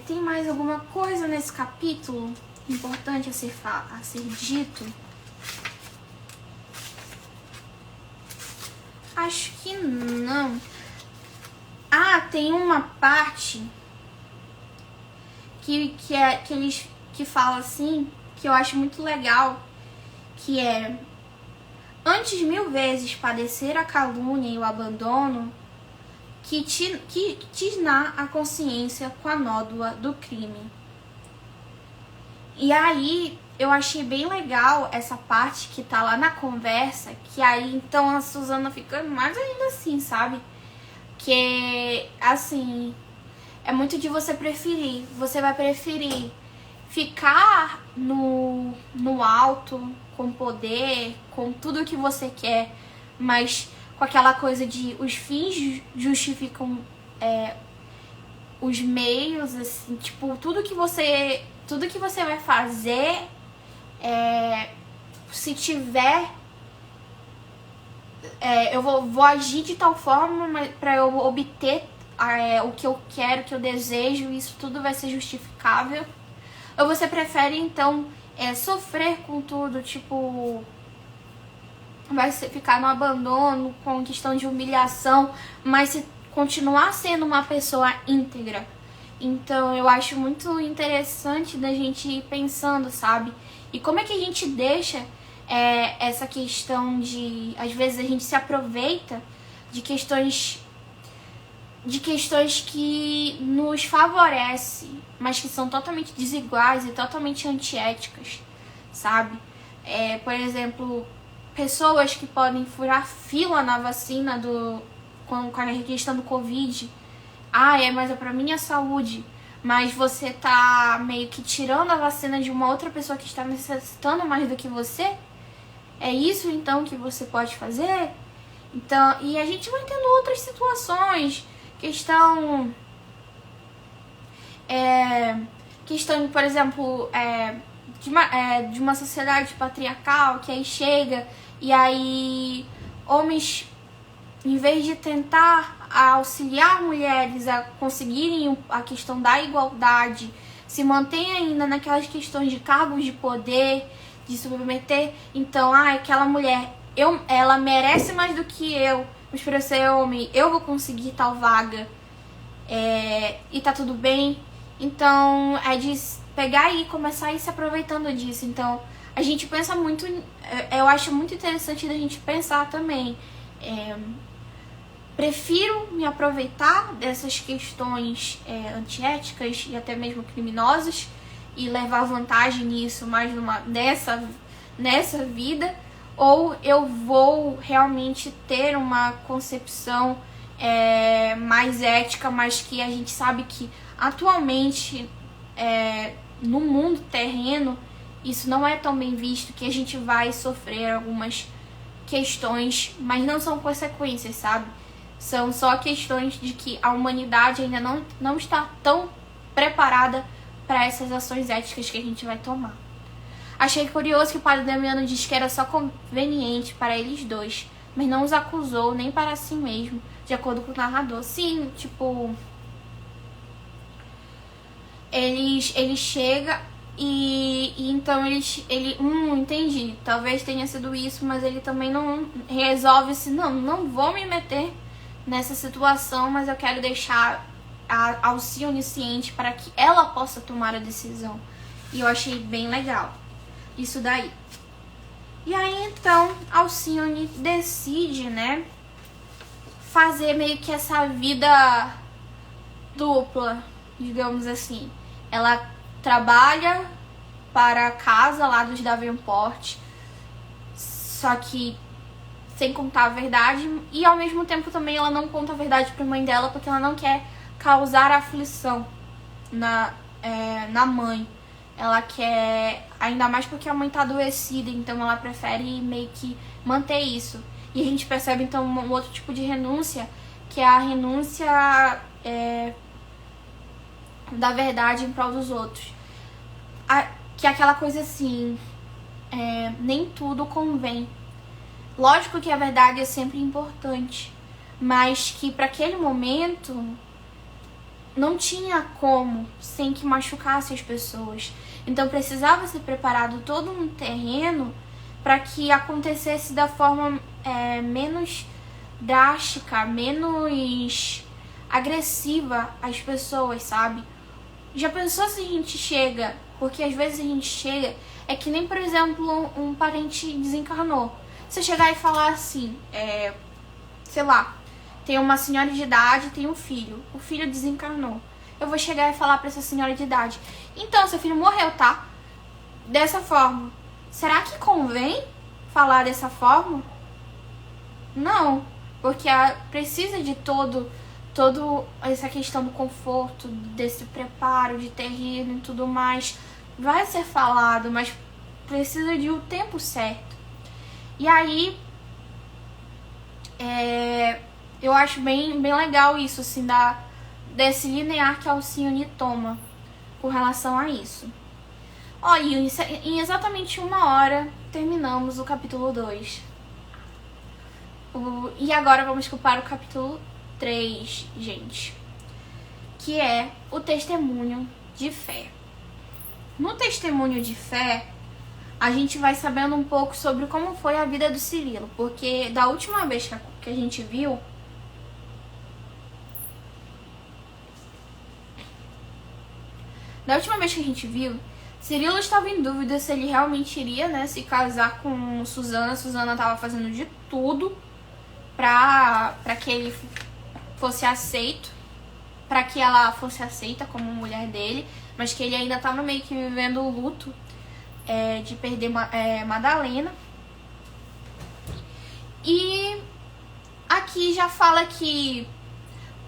Tem mais alguma coisa nesse capítulo importante a ser dito? Acho que não. Tem uma parte que eles falam assim, que eu acho muito legal, que é: antes 1000 vezes padecer a calúnia e o abandono, que tisnar a consciência com a nódoa do crime. E aí eu achei bem legal essa parte que tá lá na conversa, que aí então a Susana fica mais ainda assim, sabe? Que, assim, é muito de você preferir. Você vai preferir ficar no alto, com poder, com tudo que você quer, mas com aquela coisa de os fins justificam os meios, assim, tipo, tudo que você vai fazer, se tiver, eu vou agir de tal forma para eu obter o que eu quero, o que eu desejo, isso tudo vai ser justificável. Ou você prefere, então, sofrer com tudo, tipo, vai ficar no abandono, com questão de humilhação, mas se continuar sendo uma pessoa íntegra. Então eu acho muito interessante da gente ir pensando, sabe? E como é que a gente deixa essa questão de, às vezes a gente se aproveita de questões que nos favorecem, mas que são totalmente desiguais e totalmente antiéticas, sabe? Por exemplo, pessoas que podem furar fila na vacina com a questão do Covid. Mas é pra minha saúde. Mas você tá meio que tirando a vacina de uma outra pessoa que está necessitando mais do que você? É isso então que você pode fazer? Então, e a gente vai tendo outras situações. Questão, por exemplo, de uma sociedade patriarcal, que aí chega e aí homens, em vez de tentar auxiliar mulheres a conseguirem a questão da igualdade, se mantém ainda naquelas questões de cargos de poder, de submeter. Então, aquela mulher, ela merece mais do que eu, mas por eu ser homem, eu vou conseguir tal vaga, e tá tudo bem. Então, é de pegar e começar a ir se aproveitando disso. Então, a gente pensa muito, eu acho muito interessante da gente pensar também. Prefiro me aproveitar dessas questões antiéticas e até mesmo criminosas e levar vantagem nisso mais nessa vida, ou eu vou realmente ter uma concepção mais ética, mas que a gente sabe que atualmente no mundo terreno isso não é tão bem visto, que a gente vai sofrer algumas questões, mas não são consequências, sabe? São só questões de que a humanidade ainda não está tão preparada para essas ações éticas que a gente vai tomar. Achei curioso que o padre Damiano disse que era só conveniente para eles dois, mas não os acusou nem para si mesmo, de acordo com o narrador. Sim, tipo, ele chega e então ele entendi, talvez tenha sido isso, mas ele também não resolve se não vou me meter nessa situação, mas eu quero deixar a Alcione ciente para que ela possa tomar a decisão. E eu achei bem legal isso daí. E aí então Alcione decide, né, fazer meio que essa vida dupla, digamos assim. Ela trabalha para a casa lá dos Davenport, só que sem contar a verdade, e ao mesmo tempo também ela não conta a verdade para a mãe dela, porque ela não quer causar aflição na mãe. Ela quer, ainda mais porque a mãe tá adoecida, então ela prefere meio que manter isso. E a gente percebe então um outro tipo de renúncia, que é a renúncia da verdade em prol dos outros. Que é aquela coisa assim, nem tudo convém. Lógico que a verdade é sempre importante, mas que para aquele momento não tinha como sem que machucasse as pessoas. Então precisava ser preparado todo um terreno para que acontecesse da forma menos drástica, menos agressiva às pessoas, sabe? Já pensou se a gente chega, porque às vezes a gente chega, é que nem, por exemplo, um parente desencarnou. Você chegar e falar assim, sei lá, tem uma senhora de idade, tem um filho, o filho desencarnou. Eu vou chegar e falar pra essa senhora de idade, então, seu filho morreu, tá? Dessa forma. Será que convém falar dessa forma? Não, porque precisa de todo essa questão do conforto, desse preparo de terreno e tudo mais. Vai ser falado, mas precisa de um tempo certo. E aí, eu acho bem legal isso, assim, desse linear que a Alcione toma com relação a isso. Ó, e em exatamente 1 hora terminamos o capítulo 2. E agora vamos para o capítulo 3, gente, que é o testemunho de fé. No testemunho de fé, a gente vai sabendo um pouco sobre como foi a vida do Cirilo, porque da última vez que a gente viu, Cirilo estava em dúvida se ele realmente iria, né, se casar com Susana. Susana estava fazendo de tudo para que ele fosse aceito, para que ela fosse aceita como mulher dele, mas que ele ainda estava meio que vivendo o luto de perder Madalena. E aqui já fala que,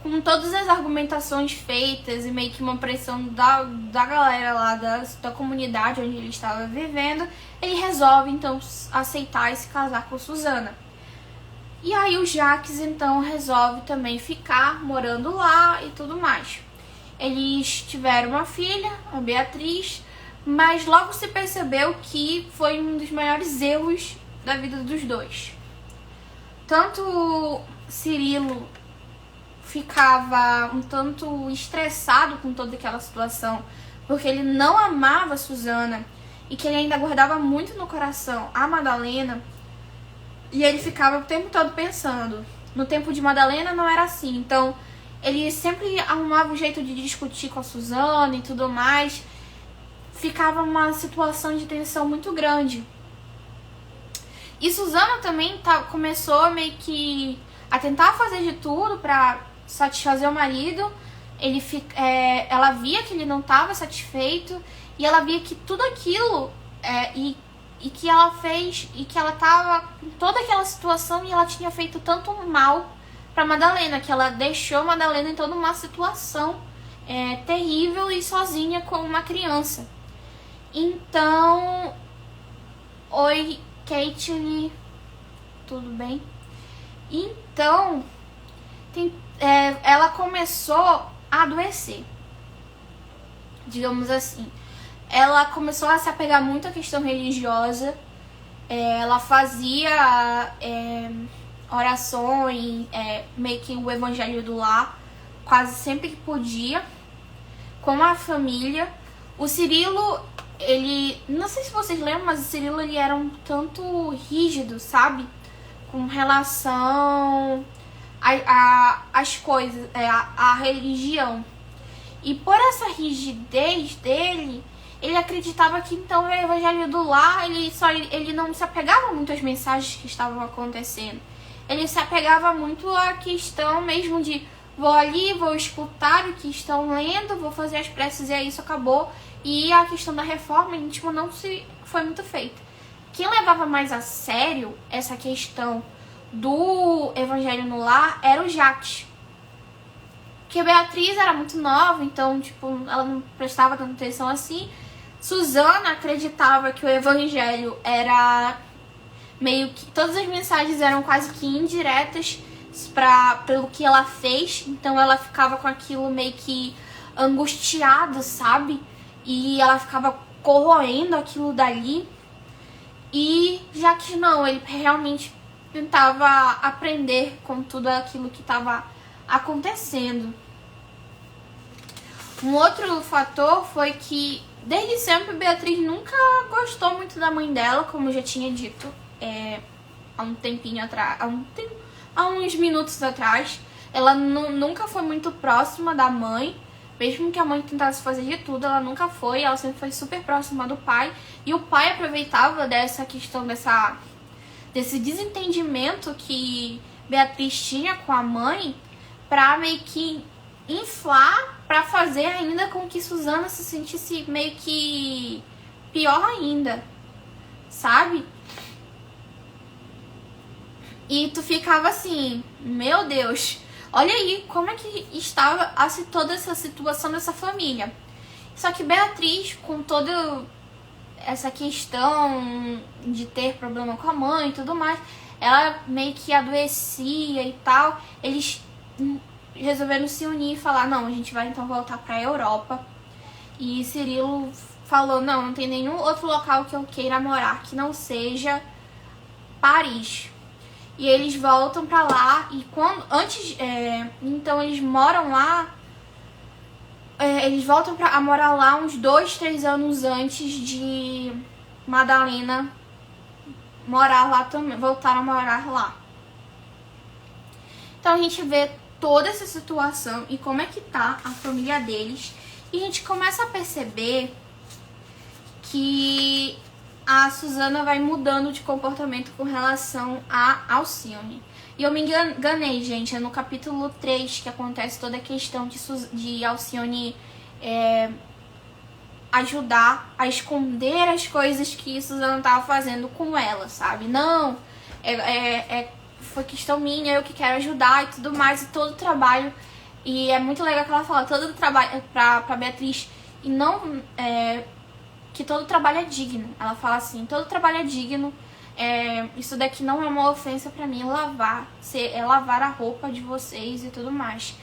com todas as argumentações feitas e meio que uma pressão da galera lá da comunidade onde ele estava vivendo, ele resolve então aceitar e se casar com Susana. E aí o Jacques então resolve também ficar morando lá e tudo mais. Eles tiveram uma filha, a Beatriz, mas logo se percebeu que foi um dos maiores erros da vida dos dois. Tanto Cirilo ficava um tanto estressado com toda aquela situação, porque ele não amava Susana e que ele ainda guardava muito no coração a Madalena, e ele ficava o tempo todo pensando, no tempo de Madalena não era assim, então ele sempre arrumava um jeito de discutir com a Susana e tudo mais. Ficava uma situação de tensão muito grande. E Susana também começou meio que a tentar fazer de tudo para satisfazer o marido. Ela via que ele não estava satisfeito e ela via que tudo aquilo e que ela fez, e que ela estava em toda aquela situação, e ela tinha feito tanto mal para Madalena, que ela deixou Madalena em toda uma situação terrível e sozinha com uma criança. Então, oi, Caitlyn, tudo bem? Então, ela começou a adoecer. digamos assim. Ela começou a se apegar muito à questão religiosa. Ela fazia orações, meio que o evangelho do lar, quase sempre que podia, com a família. O Cirilo, ele... Não sei se vocês lembram, mas o Cirilo, ele era um tanto rígido, sabe? Com relação às coisas, à religião. E por essa rigidez dele, ele acreditava que então o evangelho do lar, ele não se apegava muito às mensagens que estavam acontecendo. Ele se apegava muito à questão mesmo de vou ali, vou escutar o que estão lendo, vou fazer as preces e aí isso acabou. E a questão da reforma íntima não foi muito feita. Quem levava mais a sério essa questão do evangelho no lar era o Jacques. Porque a Beatriz era muito nova, então tipo, ela não prestava tanta atenção assim. Susana acreditava que o evangelho era meio que... Todas as mensagens eram quase que indiretas pelo que ela fez. Então ela ficava com aquilo meio que angustiada, sabe? E ela ficava corroendo aquilo dali. E Jacques não, ele realmente tentava aprender com tudo aquilo que estava acontecendo. Um outro fator foi que desde sempre Beatriz nunca gostou muito da mãe dela, como eu já tinha dito há um tempinho atrás, há uns minutos atrás. Ela nunca foi muito próxima da mãe, mesmo que a mãe tentasse fazer de tudo, ela nunca foi, ela sempre foi super próxima do pai. E o pai aproveitava dessa questão, desse desentendimento que Beatriz tinha com a mãe, pra meio que inflar, pra fazer ainda com que Susana se sentisse meio que pior ainda, sabe? E tu ficava assim, meu Deus, olha aí como é que estava toda essa situação dessa família. Só que Beatriz, com toda essa questão de ter problema com a mãe e tudo mais, ela meio que adoecia e tal. Eles resolveram se unir e falar, não, a gente vai então voltar pra Europa. E Cirilo falou, não tem nenhum outro local que eu queira morar que não seja Paris. E eles voltam pra lá e então eles moram lá, eles voltam a morar lá uns 2, 3 anos antes de Madalena morar lá também, voltaram a morar lá. Então a gente vê toda essa situação e como é que tá a família deles. E a gente começa a perceber que a Susana vai mudando de comportamento com relação a Alcione. E eu me enganei, gente, é no capítulo 3 que acontece toda a questão de Alcione ajudar a esconder as coisas que Susana tava fazendo com ela, sabe? Não, foi questão minha, eu que quero ajudar e tudo mais, e todo o trabalho. E é muito legal que ela fala, todo o trabalho pra Beatriz, e não que todo trabalho é digno. Ela fala assim, todo trabalho é digno, isso daqui não é uma ofensa pra mim, lavar a roupa de vocês e tudo mais.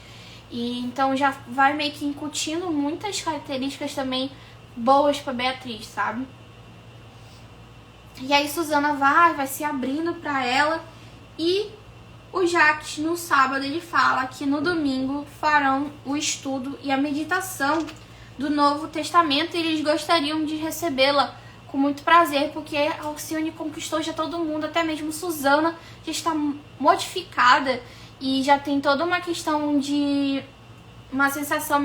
E então já vai meio que incutindo muitas características também boas pra Beatriz, sabe? E aí Susana vai se abrindo pra ela. E o Jacques, no sábado, ele fala que no domingo farão o estudo e a meditação do Novo Testamento, e eles gostariam de recebê-la com muito prazer, porque a Alcione conquistou já todo mundo, até mesmo Susana já está modificada e já tem toda uma questão de uma sensação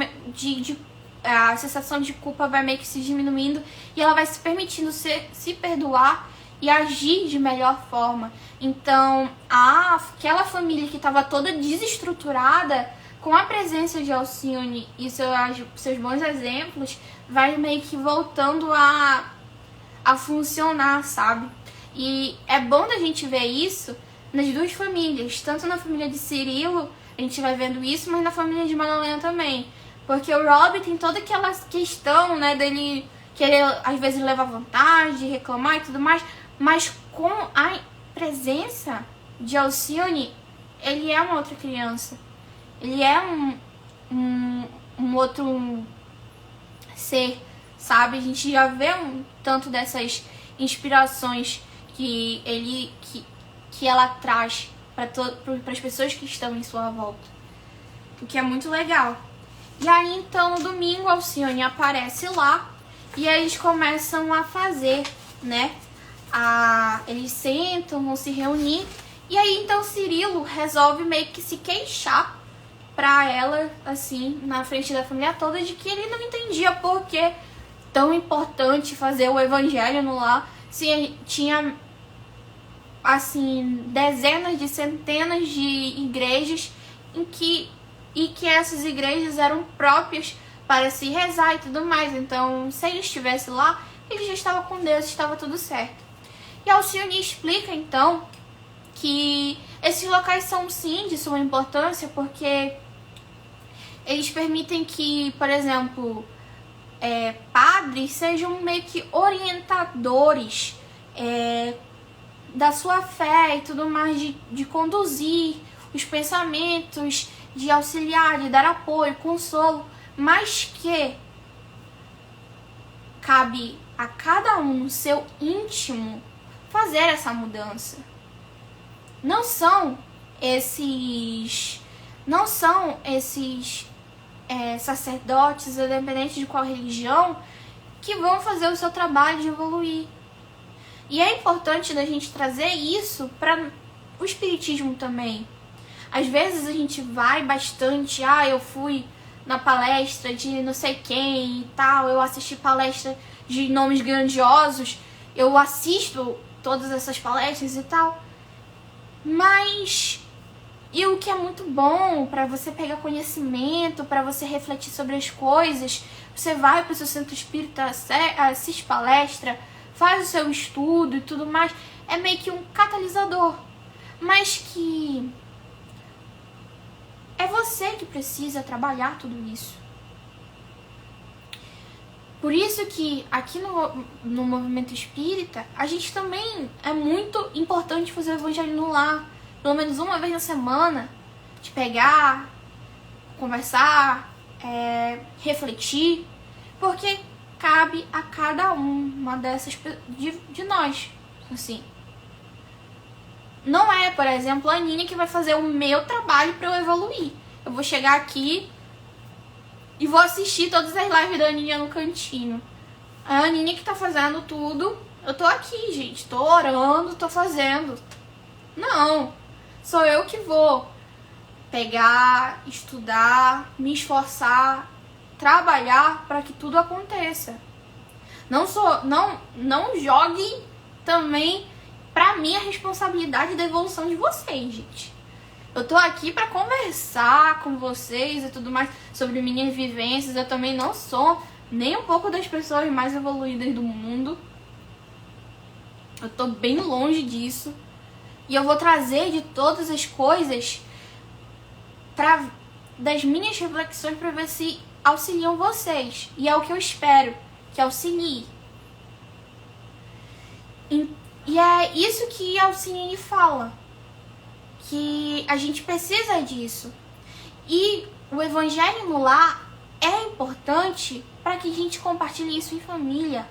a sensação de culpa vai meio que se diminuindo e ela vai se permitindo se perdoar e agir de melhor forma. Então, aquela família que estava toda desestruturada, com a presença de Alcione e seus bons exemplos, vai meio que voltando a funcionar, sabe? E é bom da gente ver isso nas duas famílias, tanto na família de Cirilo, a gente vai vendo isso, mas na família de Madalena também. Porque o Rob tem toda aquela questão, né, dele querer, às vezes, levar vantagem, reclamar e tudo mais, mas com a presença de Alcione, ele é uma outra criança. Ele é um outro ser, sabe? A gente já vê um tanto dessas inspirações que ela traz para as pessoas que estão em sua volta, o que é muito legal. E aí, então, no domingo, a Alcione aparece lá e aí eles começam a fazer, né? Eles sentam, vão se reunir. E aí, então, Cirilo resolve meio que se queixar pra ela, assim, na frente da família toda, de que ele não entendia por que tão importante fazer o evangelho no lar, se tinha, assim, dezenas de centenas de igrejas e que essas igrejas eram próprias para se rezar e tudo mais. Então, se ele estivesse lá, ele já estava com Deus, estava tudo certo. E Alcione explica, então, que esses locais são, sim, de suma importância, porque eles permitem que, por exemplo, padres sejam meio que orientadores da sua fé e tudo mais, de conduzir os pensamentos, de auxiliar, de dar apoio, consolo, mas que cabe a cada um no seu íntimo fazer essa mudança. Não são esses sacerdotes, independente de qual religião, que vão fazer o seu trabalho de evoluir. E é importante da gente trazer isso para o espiritismo também. Às vezes a gente vai bastante, eu fui na palestra de não sei quem e tal, eu assisti palestra de nomes grandiosos, eu assisto todas essas palestras e tal, mas e o que é muito bom para você pegar conhecimento, para você refletir sobre as coisas, você vai para o seu centro espírita, assiste palestra, faz o seu estudo e tudo mais, é meio que um catalisador, mas que é você que precisa trabalhar tudo isso. Por isso que aqui no movimento espírita, a gente também é muito importante fazer o evangelho no lar, pelo menos uma vez na semana, de pegar, conversar, refletir, porque cabe a cada uma dessas de nós, assim. Não é, por exemplo, a Aninha que vai fazer o meu trabalho para eu evoluir. Eu vou chegar aqui e vou assistir todas as lives da Aninha no cantinho. A Aninha que tá fazendo tudo, eu tô aqui, gente, tô orando, tô fazendo. Não, sou eu que vou pegar, estudar, me esforçar, trabalhar para que tudo aconteça. Não jogue também pra mim a responsabilidade da evolução de vocês, gente. Eu tô aqui pra conversar com vocês e tudo mais sobre minhas vivências. Eu também não sou nem um pouco das pessoas mais evoluídas do mundo. Eu tô bem longe disso. E eu vou trazer de todas as coisas das minhas reflexões pra ver se auxiliam vocês. E é o que eu espero, que auxilie. E é isso que Alcione fala, que a gente precisa disso. E o evangelho no lar é importante para que a gente compartilhe isso em família,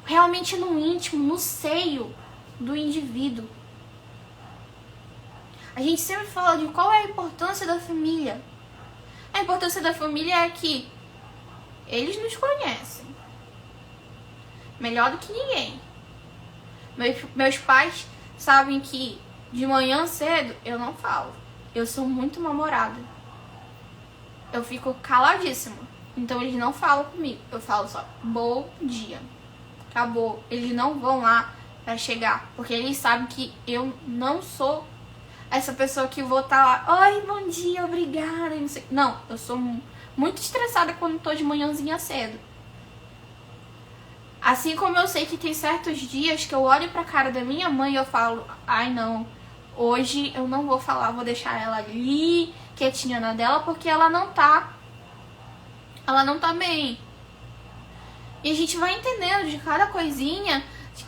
realmente no íntimo, no seio do indivíduo. A gente sempre fala de qual é a importância da família. A importância da família é que eles nos conhecem melhor do que ninguém. Meus pais sabem que de manhã cedo eu não falo. Eu sou muito mal-humorada. Eu fico caladíssima. Então eles não falam comigo. Eu falo só, bom dia. Acabou. Eles não vão lá pra chegar. Porque eles sabem que eu não sou essa pessoa que vou estar lá. Oi, bom dia, obrigada. Não, eu sou muito estressada quando tô de manhãzinha cedo. Assim como eu sei que tem certos dias que eu olho pra cara da minha mãe e eu falo, ai não, hoje eu não vou falar, vou deixar ela ali, quietinha na dela, porque ela não tá bem. E a gente vai entendendo de cada coisinha, de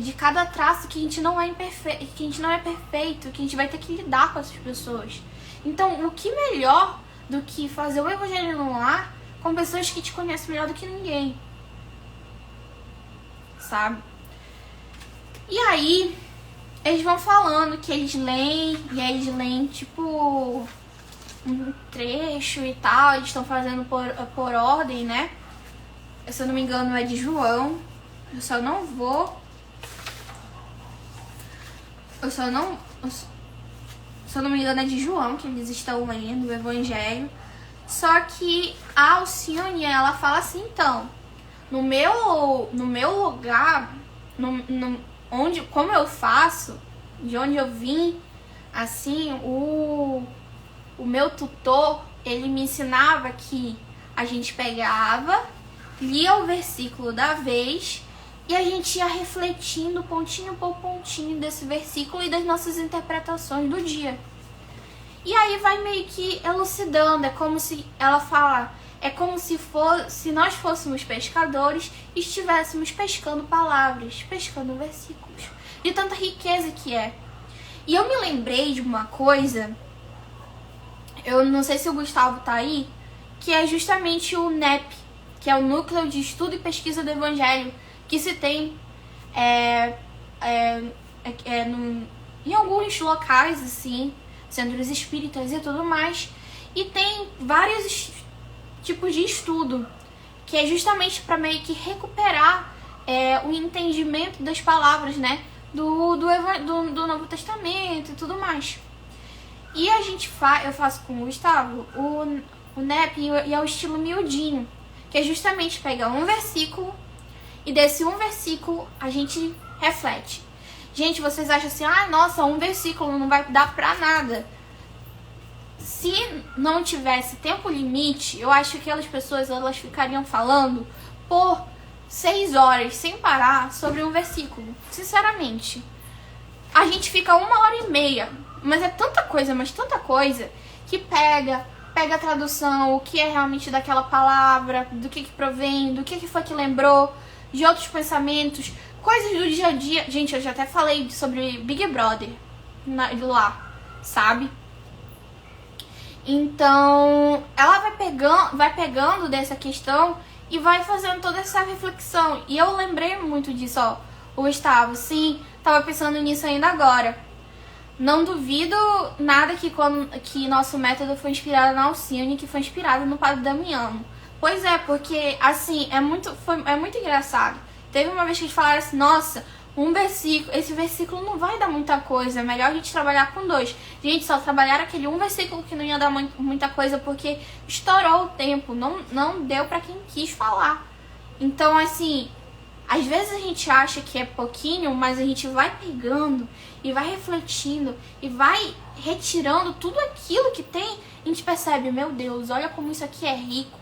cada traço que a gente não é perfeito, que a gente vai ter que lidar com essas pessoas. Então, o que melhor do que fazer o evangelho no lar com pessoas que te conhecem melhor do que ninguém, sabe? E aí, eles vão falando que eles leem, e aí eles leem, tipo, um trecho e tal, eles estão fazendo por ordem, né? Se eu não me engano, é de João. Se eu não me engano, é de João que eles estão lendo o Evangelho. Só que a Alcione, ela fala assim, então, no meu lugar, como eu faço, de onde eu vim, assim, o meu tutor, ele me ensinava que a gente pegava, lia o versículo da vez e a gente ia refletindo pontinho por pontinho desse versículo e das nossas interpretações do dia. E aí vai meio que elucidando, é como se ela fala, é como se nós fôssemos pescadores e estivéssemos pescando palavras, pescando versículos, de tanta riqueza que é. E eu me lembrei de uma coisa, eu não sei se o Gustavo tá aí, que é justamente o NEP, que é o Núcleo de Estudo e Pesquisa do Evangelho, que se tem em alguns locais, assim, centros espíritas e tudo mais, e tem vários tipos de estudo, que é justamente para meio que recuperar o entendimento das palavras, né, do Novo Testamento e tudo mais. E eu faço com o Gustavo o NEP e é o estilo miudinho, que é justamente pegar um versículo e desse um versículo a gente reflete. Gente, vocês acham assim, nossa, um versículo não vai dar pra nada. Se não tivesse tempo limite, eu acho que aquelas pessoas elas ficariam falando por 6 horas sem parar sobre um versículo. Sinceramente, a gente fica 1h30, mas é tanta coisa, que pega a tradução, o que é realmente daquela palavra, do que provém, do que foi que lembrou, de outros pensamentos, coisas do dia a dia. Gente, eu já até falei sobre Big Brother lá, sabe? Então, ela vai pegando dessa questão e vai fazendo toda essa reflexão. E eu lembrei muito disso, o Gustavo, sim, tava pensando nisso ainda agora. Não duvido nada que nosso método foi inspirado na Alcione, que foi inspirado no Padre Damiano. Pois é, porque, assim, é muito engraçado. Teve uma vez que eles falaram assim, nossa, esse versículo não vai dar muita coisa, é melhor a gente trabalhar com 2. Gente, só trabalharam aquele um versículo que não ia dar muita coisa, porque estourou o tempo, não deu pra quem quis falar. Então, assim, às vezes a gente acha que é pouquinho, mas a gente vai pegando e vai refletindo e vai retirando tudo aquilo que tem, e a gente percebe, meu Deus, olha como isso aqui é rico.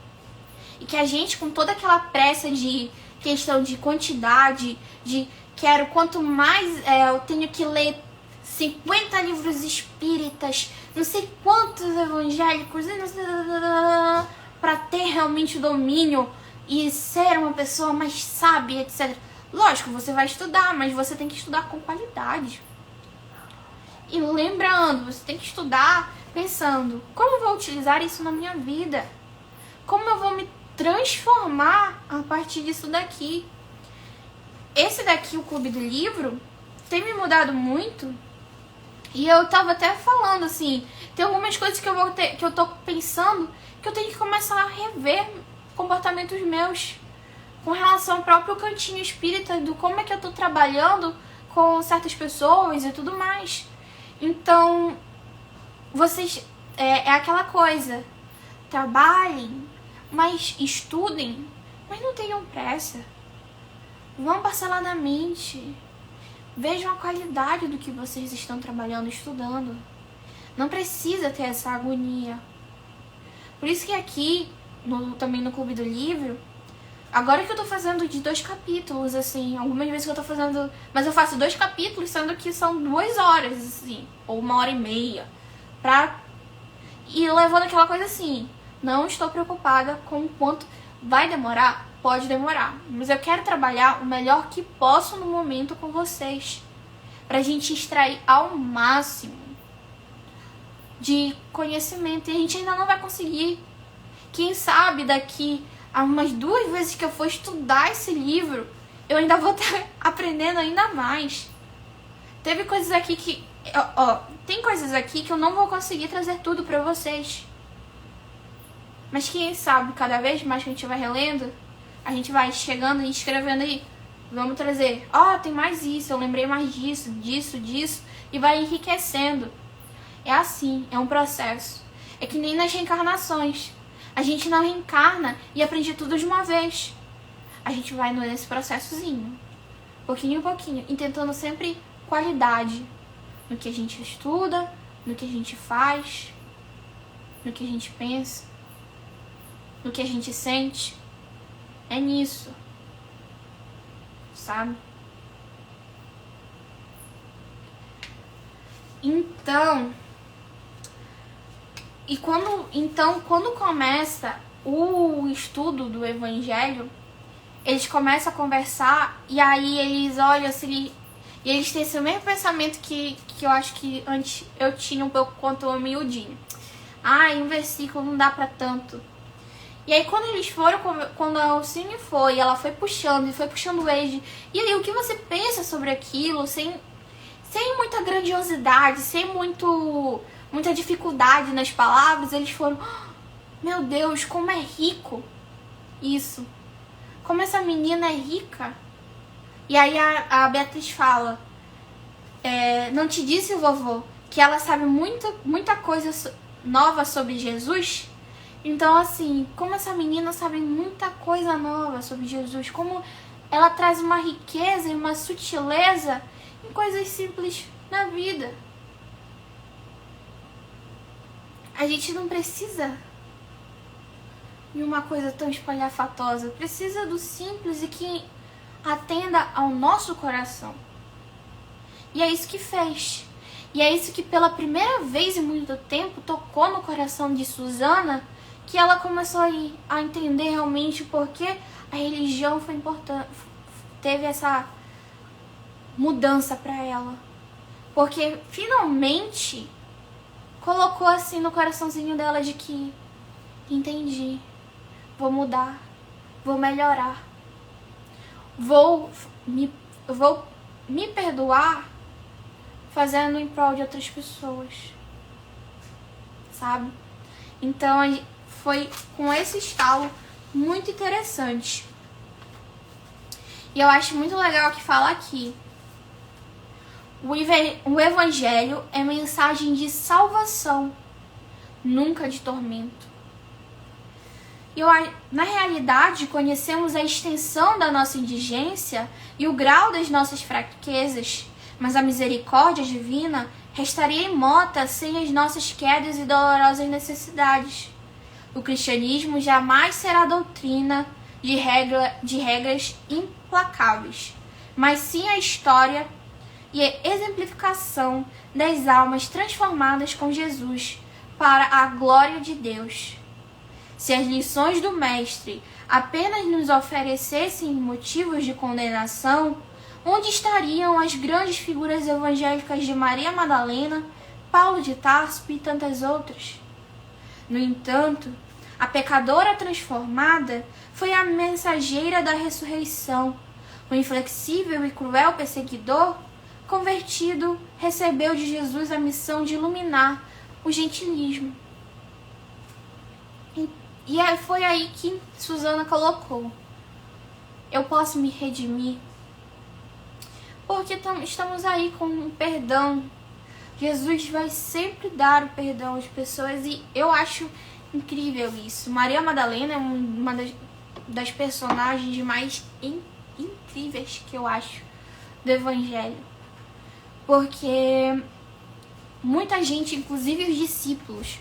E que a gente, com toda aquela pressa de questão de quantidade, de quero quanto mais eu tenho que ler 50 livros espíritas, não sei quantos evangélicos, para ter realmente o domínio e ser uma pessoa mais sábia, etc. Lógico, você vai estudar, mas você tem que estudar com qualidade. E lembrando, você tem que estudar pensando, como eu vou utilizar isso na minha vida? Como eu vou me transformar a partir disso daqui? Esse daqui, o Clube do Livro, tem me mudado muito. E eu tava até falando assim, tem algumas coisas que eu tô pensando que eu tenho que começar a rever comportamentos meus com relação ao próprio cantinho espírita, do como é que eu tô trabalhando com certas pessoas e tudo mais. Então, vocês é aquela coisa, trabalhem, mas estudem, mas não tenham pressa. Vão parceladamente. Vejam a qualidade do que vocês estão trabalhando, estudando. Não precisa ter essa agonia. Por isso que aqui, também no Clube do Livro, agora que eu tô fazendo de 2 capítulos, assim, algumas vezes que eu tô fazendo... Mas eu faço 2 capítulos, sendo que são 2 horas, assim, ou 1h30. E levando aquela coisa assim, não estou preocupada com o quanto vai demorar. Pode demorar, mas eu quero trabalhar o melhor que posso no momento com vocês, pra gente extrair ao máximo de conhecimento e a gente ainda não vai conseguir. Quem sabe daqui a umas 2 vezes que eu for estudar esse livro, eu ainda vou estar aprendendo ainda mais. Teve coisas aqui que... tem coisas aqui que eu não vou conseguir trazer tudo pra vocês. Mas quem sabe, cada vez mais que a gente vai relendo, a gente vai chegando e escrevendo aí. Vamos trazer, tem mais isso, eu lembrei mais disso, disso, e vai enriquecendo. É assim, é um processo. É que nem nas reencarnações. A gente não reencarna e aprende tudo de uma vez. A gente vai nesse processozinho, pouquinho em pouquinho, e tentando sempre qualidade no que a gente estuda, no que a gente faz, no que a gente pensa, no que a gente sente. É nisso, sabe? Então, quando começa o estudo do Evangelho, eles começam a conversar e aí eles olham assim, e eles têm esse mesmo pensamento que eu acho que antes eu tinha um pouco quanto o miudinho. Um versículo não dá pra tanto. E aí quando eles foram, quando a Alcine foi, ela foi puxando o Wade. E aí o que você pensa sobre aquilo, sem muita grandiosidade, sem muita dificuldade nas palavras, eles foram, meu Deus, como é rico isso. Como essa menina é rica. E aí a Beatriz fala, não te disse o vovô que ela sabe muita coisa nova sobre Jesus? Então, assim, como essa menina sabe muita coisa nova sobre Jesus, como ela traz uma riqueza e uma sutileza em coisas simples na vida. A gente não precisa de uma coisa tão espalhafatosa, precisa do simples e que atenda ao nosso coração. E é isso que fez. E é isso que pela primeira vez em muito tempo tocou no coração de Susana, que ela começou a entender realmente por que a religião foi importante, teve essa mudança para ela. Porque finalmente colocou assim no coraçãozinho dela de que entendi, vou mudar, vou melhorar, vou me perdoar fazendo em prol de outras pessoas, sabe? Então foi com esse estalo muito interessante. E eu acho muito legal que fala aqui: o Evangelho é mensagem de salvação, nunca de tormento. Na realidade, conhecemos a extensão da nossa indigência e o grau das nossas fraquezas, mas a misericórdia divina restaria imota sem as nossas quedas e dolorosas necessidades. O cristianismo jamais será doutrina de regras implacáveis, mas sim a história e a exemplificação das almas transformadas com Jesus para a glória de Deus. Se as lições do Mestre apenas nos oferecessem motivos de condenação, onde estariam as grandes figuras evangélicas de Maria Madalena, Paulo de Tarso e tantas outras? No entanto, a pecadora transformada foi a mensageira da ressurreição. O inflexível e cruel perseguidor, convertido, recebeu de Jesus a missão de iluminar o gentilismo. E foi aí que Susana colocou: eu posso me redimir porque estamos aí com o perdão. Jesus vai sempre dar o perdão às pessoas e eu acho incrível isso. Maria Madalena é uma das personagens mais incríveis que eu acho do Evangelho. Porque muita gente, inclusive os discípulos,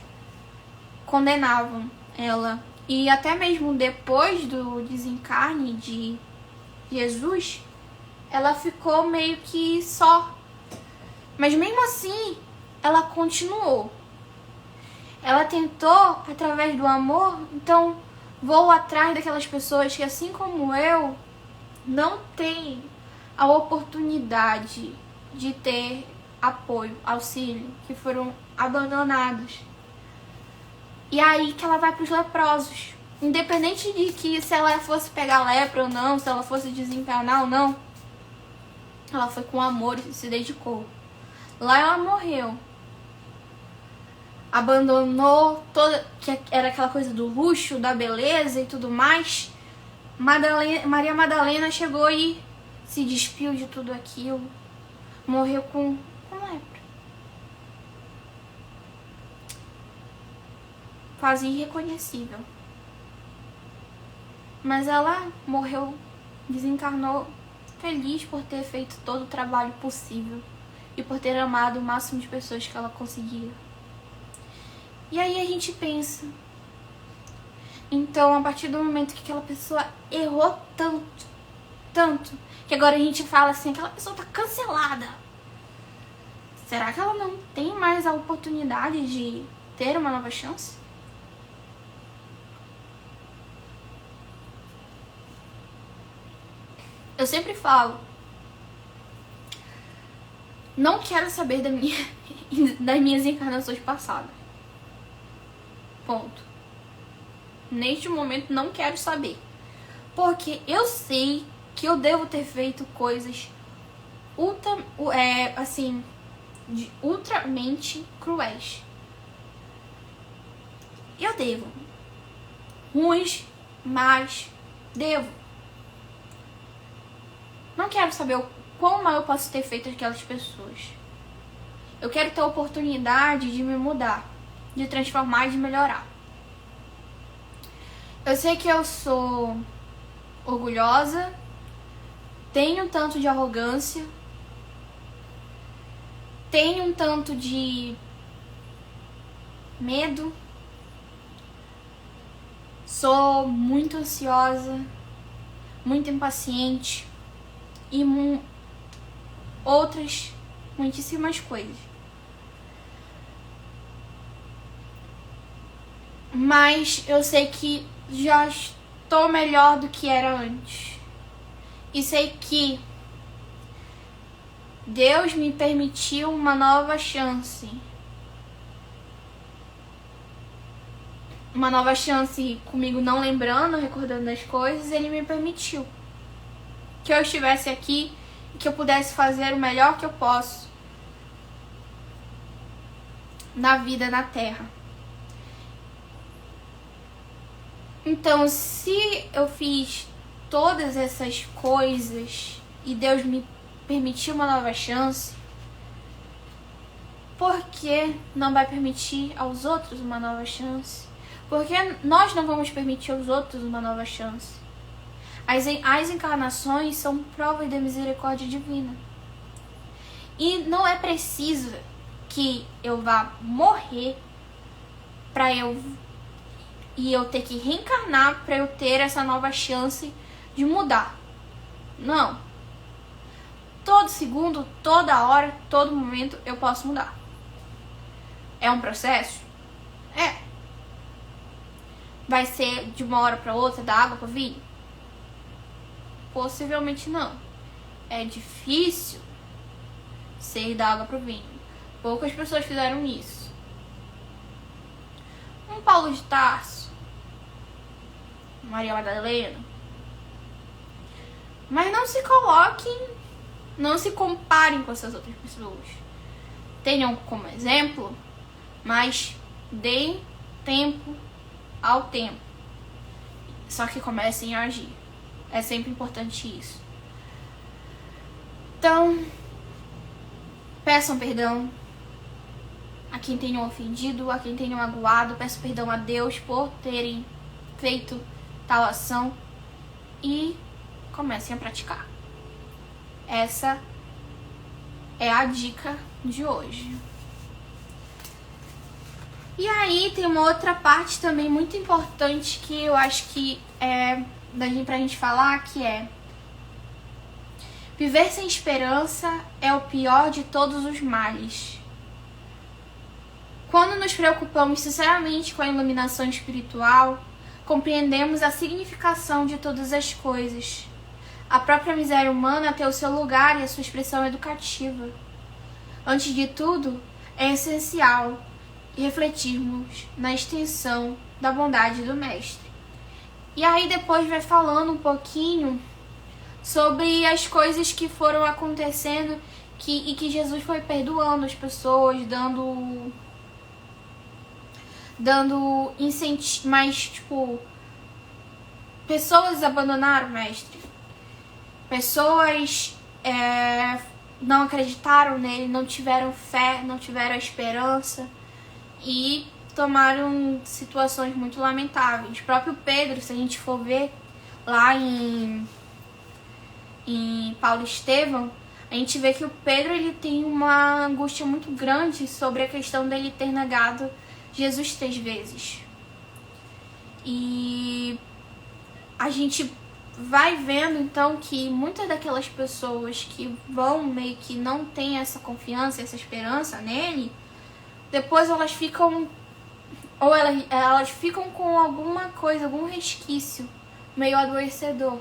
condenavam ela. E até mesmo depois do desencarne de Jesus, ela ficou meio que só. Mas mesmo assim, ela continuou. Ela tentou, através do amor, então vou atrás daquelas pessoas que, assim como eu, não têm a oportunidade de ter apoio, auxílio, que foram abandonados. E aí que ela vai para os leprosos. Independente de que se ela fosse pegar lepra ou não, se ela fosse desencarnar ou não, ela foi com amor e se dedicou. Lá ela morreu. Abandonou toda, que era aquela coisa do luxo, da beleza e tudo mais. Maria Madalena chegou e se despiu de tudo aquilo. Morreu com lepra. Quase irreconhecível. Mas ela morreu, desencarnou, feliz por ter feito todo o trabalho possível e por ter amado o máximo de pessoas que ela conseguia. E aí a gente pensa, então a partir do momento que aquela pessoa errou tanto, que agora a gente fala assim, aquela pessoa tá cancelada. Será que ela não tem mais a oportunidade de ter uma nova chance? Eu sempre falo, não quero saber das minhas encarnações passadas. Ponto. Neste momento não quero saber. Porque eu sei que eu devo ter feito coisas ultramente cruéis. Eu devo. Ruins, mas devo. Não quero saber o quão mal eu posso ter feito aquelas pessoas. Eu quero ter a oportunidade de me mudar, de transformar e de melhorar. Eu sei que eu sou orgulhosa, tenho um tanto de arrogância, tenho um tanto de medo, sou muito ansiosa, muito impaciente e outras muitíssimas coisas. Mas eu sei que já estou melhor do que era antes. E sei que Deus me permitiu uma nova chance. Uma nova chance comigo não lembrando, recordando as coisas, Ele me permitiu. Que eu estivesse aqui e que eu pudesse fazer o melhor que eu posso na vida na Terra. Então, se eu fiz todas essas coisas e Deus me permitiu uma nova chance, por que não vai permitir aos outros uma nova chance? Por que nós não vamos permitir aos outros uma nova chance? As encarnações são provas da misericórdia divina. E não é preciso que eu vá morrer para eu ter que reencarnar para eu ter essa nova chance de mudar. Não. Todo segundo, toda hora, todo momento eu posso mudar. É um processo? É. Vai ser de uma hora para outra, da água para o vinho? Possivelmente não. É difícil ser da água para o vinho. Poucas pessoas fizeram isso. Um Paulo de Tarso, Maria Madalena. Mas não se coloquem, não se comparem com essas outras pessoas. Tenham como exemplo, mas deem tempo ao tempo. Só que comecem a agir. É sempre importante isso. Então, peçam perdão a quem tenham ofendido, a quem tenham magoado. Peço perdão a Deus por terem feito tal ação e comecem a praticar. Essa é a dica de hoje. E aí tem uma outra parte também muito importante que eu acho que é pra gente falar, que é: viver sem esperança é o pior de todos os males. Quando nos preocupamos sinceramente com a iluminação espiritual, compreendemos a significação de todas as coisas. A própria miséria humana tem o seu lugar e a sua expressão educativa. Antes de tudo, é essencial refletirmos na extensão da bondade do Mestre. E aí depois vai falando um pouquinho sobre as coisas que foram acontecendo e que Jesus foi perdoando as pessoas, dando incentivo, mas pessoas abandonaram o Mestre, pessoas não acreditaram nele, não tiveram fé, não tiveram esperança e tomaram situações muito lamentáveis. O próprio Pedro, se a gente for ver lá em Paulo Estevão, a gente vê que o Pedro ele tem uma angústia muito grande sobre a questão dele ter negado Jesus 3 vezes. E a gente vai vendo então que muitas daquelas pessoas que vão meio que não tem essa confiança, essa esperança nele, depois elas ficam elas ficam com alguma coisa, algum resquício meio adoecedor.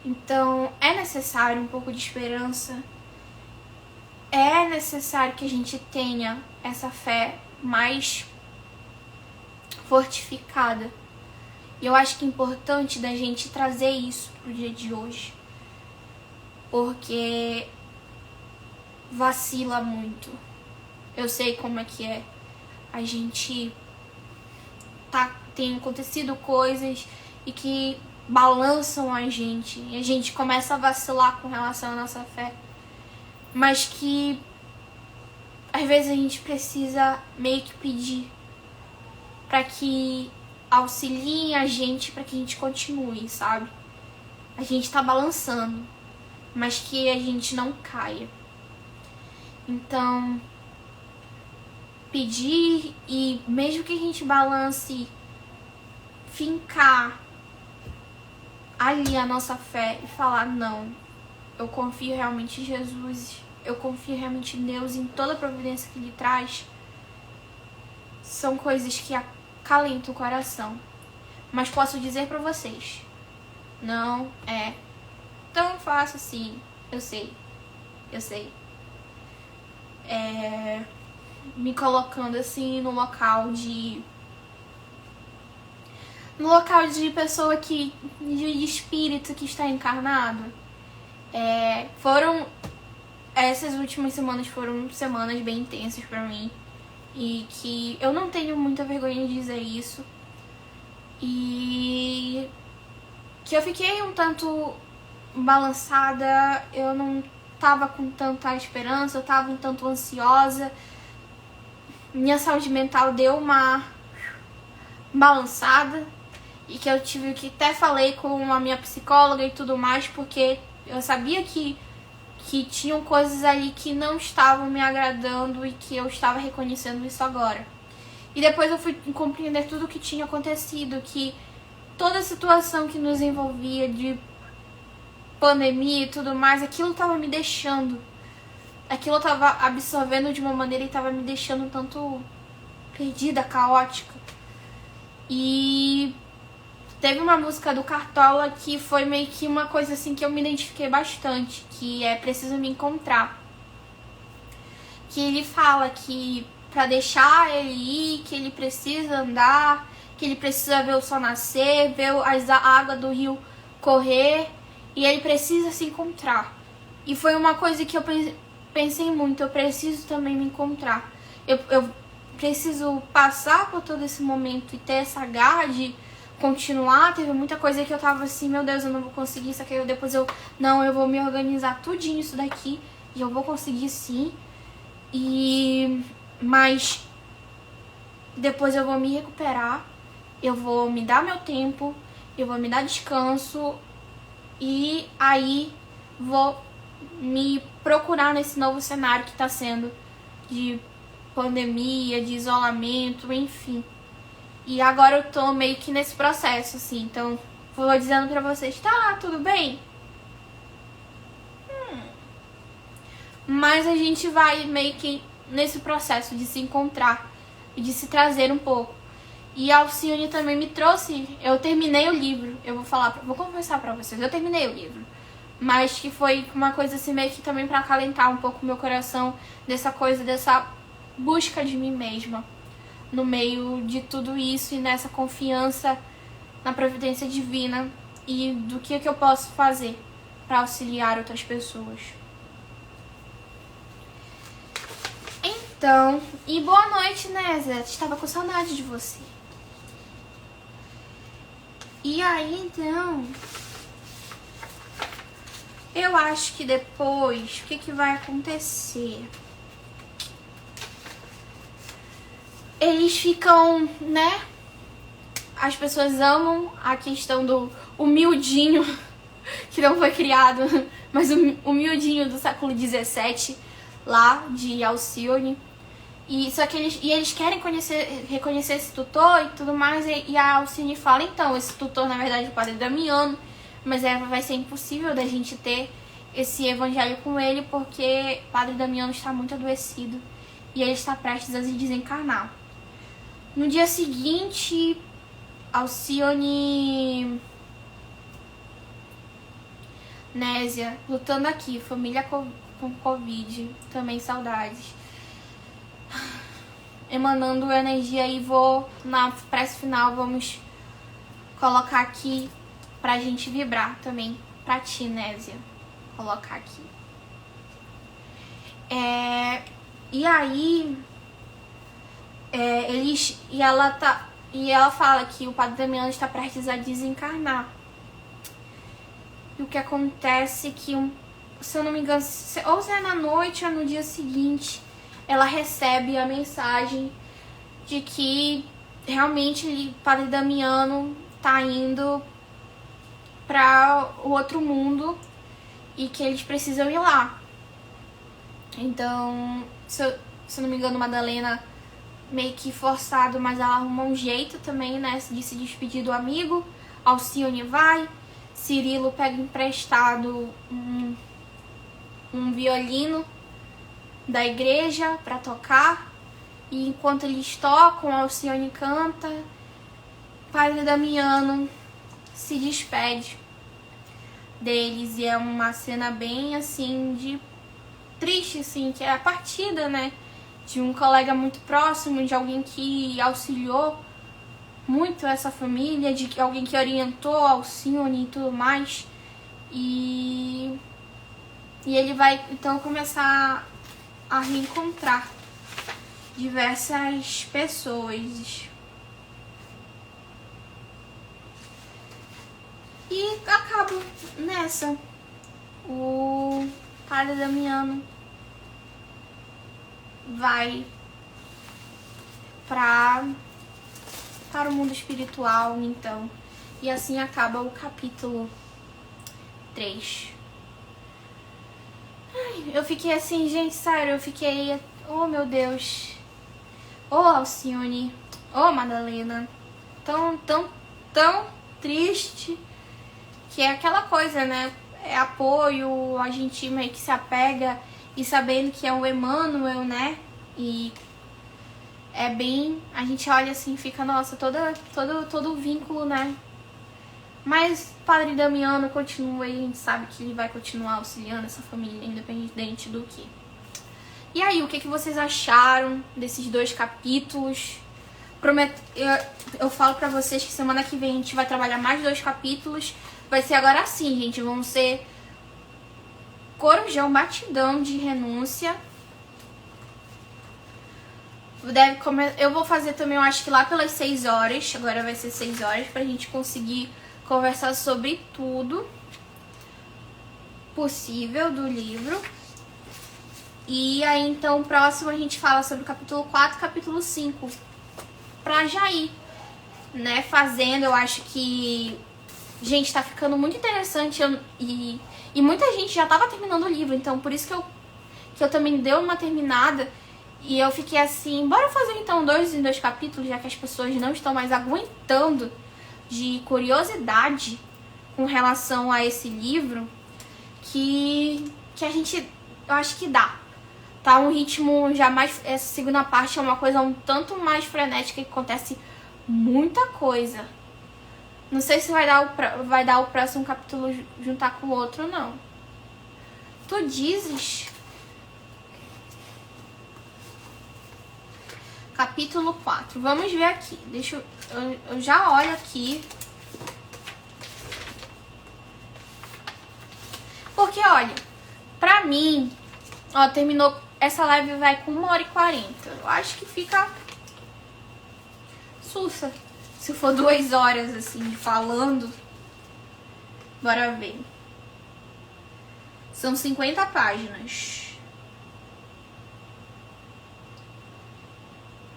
Então é necessário um pouco de esperança, é necessário que a gente tenha essa fé mais fortificada. E eu acho que é importante da gente trazer isso pro dia de hoje, porque vacila muito. Eu sei como é que é. A gente tem acontecido coisas e que balançam a gente, e a gente começa a vacilar com relação à nossa fé, mas que às vezes a gente precisa meio que pedir para que auxiliem a gente, para que a gente continue, sabe? A gente tá balançando, mas que a gente não caia. Então, pedir e mesmo que a gente balance, fincar ali a nossa fé e falar, não, eu confio realmente em Jesus, eu confio realmente em Deus, em toda a providência que Ele traz, são coisas que acalentam o coração. Mas posso dizer pra vocês, não é tão fácil assim, eu sei. Me colocando assim no local de pessoa de espírito que está encarnado. Essas últimas semanas foram semanas bem intensas pra mim, e que eu não tenho muita vergonha de dizer isso, e que eu fiquei um tanto balançada, eu não tava com tanta esperança, eu tava um tanto ansiosa, minha saúde mental deu uma balançada, e que eu tive que até falei com a minha psicóloga e tudo mais, porque eu sabia que tinham coisas ali que não estavam me agradando e que eu estava reconhecendo isso agora. E depois eu fui compreender tudo o que tinha acontecido, que toda a situação que nos envolvia de pandemia e tudo mais, aquilo estava me deixando, aquilo estava absorvendo de uma maneira e estava me deixando um tanto perdida, caótica. E teve uma música do Cartola que foi meio que uma coisa assim que eu me identifiquei bastante, que é Preciso Me Encontrar. Que ele fala que pra deixar ele ir, que ele precisa andar, que ele precisa ver o sol nascer, ver a água do rio correr, e ele precisa se encontrar. E foi uma coisa que eu pensei muito, eu preciso também me encontrar. Eu preciso passar por todo esse momento e ter essa garra de continuar. Teve muita coisa que eu tava assim, meu Deus, eu não vou conseguir isso aqui. Depois eu vou me organizar tudinho isso daqui e eu vou conseguir sim. Mas depois eu vou me recuperar, eu vou me dar meu tempo, eu vou me dar descanso e aí vou me procurar nesse novo cenário que tá sendo de pandemia, de isolamento, enfim. E agora eu tô meio que nesse processo, assim, então vou dizendo pra vocês, tá, tudo bem? Mas a gente vai meio que nesse processo de se encontrar e de se trazer um pouco. E a Alcione também me trouxe, eu terminei o livro, vou confessar pra vocês, eu terminei o livro. mas que foi uma coisa assim meio que também pra acalentar um pouco o meu coração dessa coisa, dessa busca de mim mesma no meio de tudo isso e nessa confiança na providência divina e do que eu posso fazer para auxiliar outras pessoas. Então, e boa noite, né, Zé? Estava com saudade de você. E aí, então, eu acho que depois, o que vai acontecer? Eles ficam, né? As pessoas amam a questão do humildinho, que não foi criado, mas o humildinho do século XVII, lá de Alcione. E só que eles querem reconhecer esse tutor e tudo mais, e a Alcione fala, então, esse tutor na verdade é o padre Damiano, mas vai ser impossível da gente ter esse evangelho com ele, porque o padre Damiano está muito adoecido e ele está prestes a se desencarnar. No dia seguinte, Alcione, Nésia, lutando aqui, família com Covid, também saudades. Emanando energia e vou, na prece final, vamos colocar aqui pra gente vibrar também. Pra ti, Nésia. Colocar aqui. E aí, e ela fala que o padre Damiano está prestes a desencarnar. E o que acontece é que, se eu não me engano, ou se é na noite ou no dia seguinte, ela recebe a mensagem de que realmente o padre Damiano tá indo para o outro mundo e que eles precisam ir lá. Então, se eu não me engano, Madalena meio que forçado, mas ela arruma um jeito também, né, de se despedir do amigo. Alcione vai, Cirilo pega emprestado um violino da igreja para tocar, e enquanto eles tocam, Alcione canta, padre Damiano se despede deles, e é uma cena bem assim de triste, assim, que é a partida, né, de um colega muito próximo, de alguém que auxiliou muito essa família, de alguém que orientou Alcione e tudo mais, e ele vai então começar a reencontrar diversas pessoas. E acaba nessa. O padre Damiano vai para o mundo espiritual, então. E assim acaba o capítulo 3. Eu fiquei assim, gente, sério, eu fiquei... Oh, meu Deus. Oh, Alcione. Oh, Madalena. Tão triste. Que é aquela coisa, né? É apoio, a gente meio que se apega e sabendo que é o Emmanuel, né? E é bem... A gente olha assim, fica, nossa, todo o vínculo, né? Mas Padre Damiano continua e a gente sabe que ele vai continuar auxiliando essa família, independente do que. E aí, o que vocês acharam desses 2 capítulos? Eu falo pra vocês que semana que vem a gente vai trabalhar mais 2 capítulos. Vai ser agora sim, gente. Vão ser Corujão Batidão de Renúncia. Eu vou fazer também, eu acho que lá pelas 6 horas. Agora vai ser 6 horas pra gente conseguir conversar sobre tudo possível do livro. E aí, então, próximo a gente fala sobre o capítulo 4 e capítulo 5. Pra já ir, né, fazendo. Eu acho que, gente, tá ficando muito interessante. E muita gente já tava terminando o livro. Então, por isso que eu também dei uma terminada. E eu fiquei assim, bora fazer então 2 em 2 capítulos, já que as pessoas não estão mais aguentando de curiosidade com relação a esse livro, que a gente, eu acho que dá. Tá um ritmo já mais, essa segunda parte é uma coisa um tanto mais frenética, que acontece muita coisa. Não sei se vai dar o próximo capítulo juntar com o outro, não. Tu dizes? Capítulo 4. Vamos ver aqui. Deixa eu já olho aqui. Porque, olha, pra mim, ó, terminou. Essa live vai com 1h40. Eu acho que fica sussa. Se for 2 horas, assim, falando. Bora ver. São 50 páginas.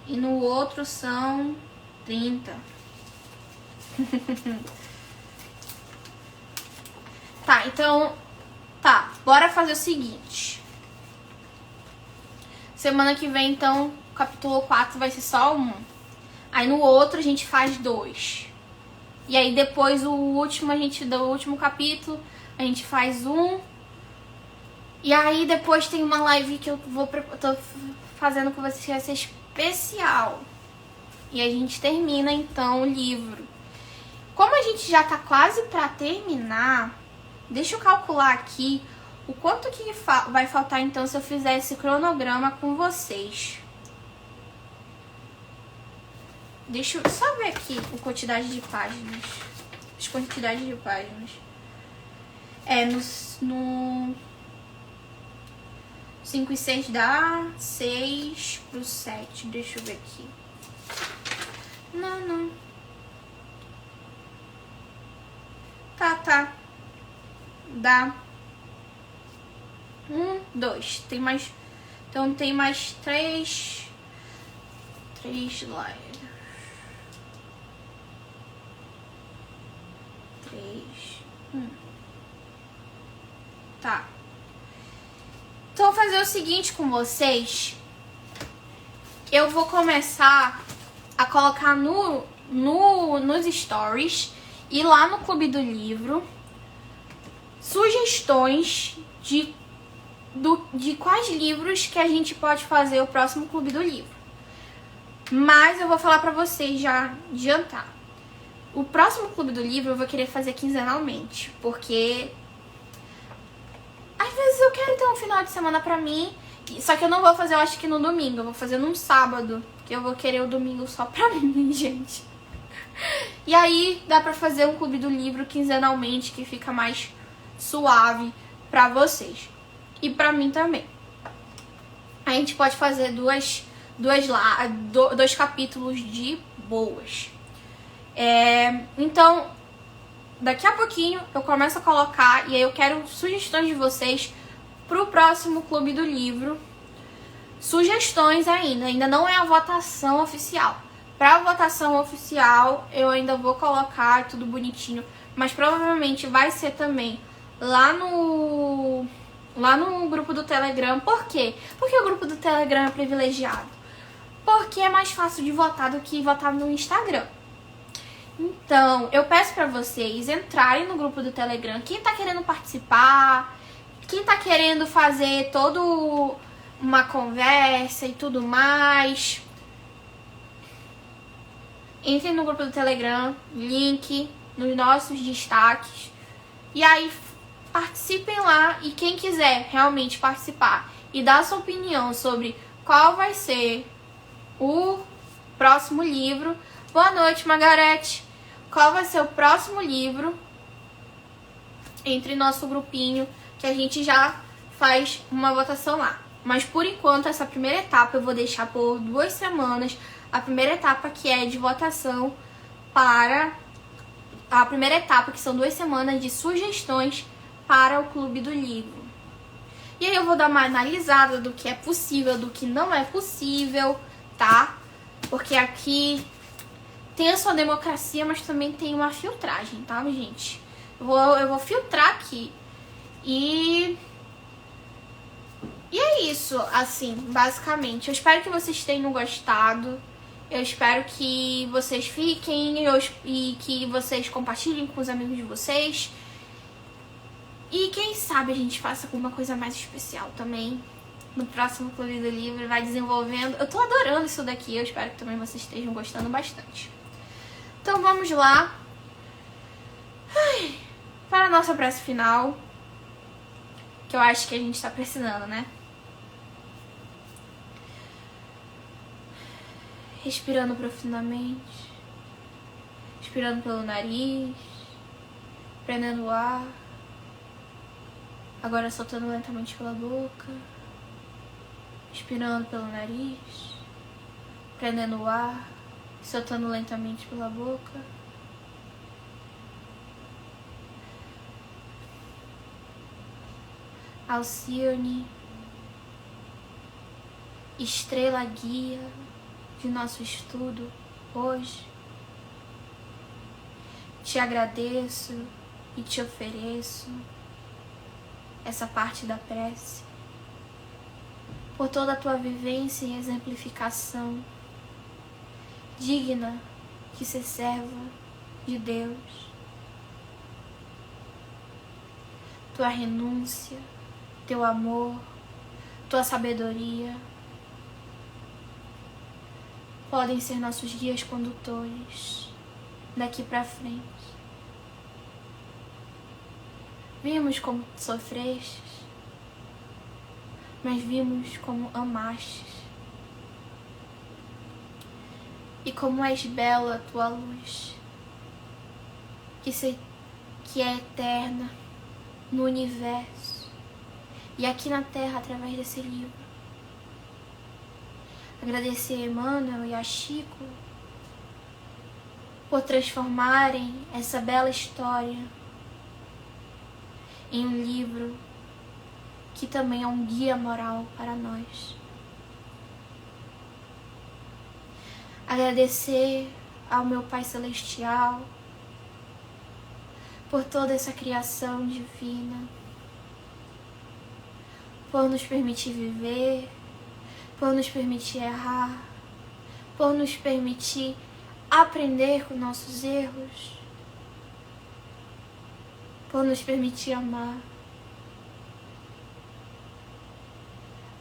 E no outro são 30. Tá, então... Tá, bora fazer o seguinte. Semana que vem, então, o capítulo 4 vai ser só 1. Aí no outro a gente faz 2. E aí depois do último capítulo, a gente faz 1. E aí depois tem uma live que eu tô fazendo com vocês que vai ser especial. E a gente termina então o livro. Como a gente já tá quase pra terminar, deixa eu calcular aqui o quanto que vai faltar então se eu fizer esse cronograma com vocês. Deixa eu só ver aqui a quantidade de páginas. As quantidades de páginas. No 5 e 6 dá 6 pro 7. Deixa eu ver aqui. Não. Tá. Dá 1, 2. Tem mais. Então tem mais 3 slides. 3. Tá. Então, vou fazer o seguinte com vocês. Eu vou começar a colocar nos stories e lá no Clube do Livro sugestões de quais livros que a gente pode fazer o próximo Clube do Livro. Mas eu vou falar pra vocês já adiantar. O próximo Clube do Livro eu vou querer fazer quinzenalmente, porque às vezes eu quero ter um final de semana pra mim, só que eu não vou fazer, eu acho que no domingo, eu vou fazer num sábado, que eu vou querer o domingo só pra mim, gente. E aí dá pra fazer um Clube do Livro quinzenalmente, que fica mais suave pra vocês. E pra mim também. A gente pode fazer dois capítulos de boas. Então, daqui a pouquinho eu começo a colocar, e aí eu quero sugestões de vocês pro próximo Clube do Livro. Sugestões ainda não é a votação oficial. Pra votação oficial eu ainda vou colocar tudo bonitinho, mas provavelmente vai ser também lá no grupo do Telegram. Por quê? Porque o grupo do Telegram é privilegiado. Porque é mais fácil de votar do que votar no Instagram. Então, eu peço pra vocês entrarem no grupo do Telegram. Quem tá querendo participar, quem tá querendo fazer toda uma conversa e tudo mais, entrem no grupo do Telegram, link nos nossos destaques. E aí, participem lá. E quem quiser realmente participar e dar sua opinião sobre qual vai ser o próximo livro. Boa noite, Margarete. Qual vai ser o próximo livro? Entre nosso grupinho, que a gente já faz uma votação lá. Mas por enquanto, essa primeira etapa eu vou deixar por 2 semanas. A primeira etapa que é de votação para... A primeira etapa, que são 2 semanas de sugestões para o Clube do Livro. E aí eu vou dar uma analisada do que é possível, do que não é possível, tá? Porque aqui tem a sua democracia, mas também tem uma filtragem, tá, gente? Eu vou filtrar aqui. E é isso, assim, basicamente. Eu espero que vocês tenham gostado. Eu espero que vocês fiquem e que vocês compartilhem com os amigos de vocês. E quem sabe a gente faça alguma coisa mais especial também no próximo Clube do Livro. Vai desenvolvendo. Eu tô adorando isso daqui. Eu espero que também vocês estejam gostando bastante. Então vamos lá. Para a nossa prece final. que eu acho que a gente tá precisando, né? Respirando profundamente, expirando pelo nariz, prendendo o ar, agora soltando lentamente pela boca, expirando pelo nariz, prendendo o ar, soltando lentamente pela boca. Alcione, estrela guia de nosso estudo hoje, te agradeço e te ofereço essa parte da prece por toda a tua vivência e exemplificação digna de ser serva de Deus, tua renúncia, teu amor, tua sabedoria podem ser nossos guias condutores daqui pra frente. Vimos como sofrestes, mas vimos como amastes. E como és bela a tua luz, que é eterna no universo e aqui na Terra através desse livro. Agradecer a Emmanuel e a Chico por transformarem essa bela história em um livro que também é um guia moral para nós. Agradecer ao meu Pai Celestial por toda essa criação divina, por nos permitir viver, por nos permitir errar, por nos permitir aprender com nossos erros, por nos permitir amar,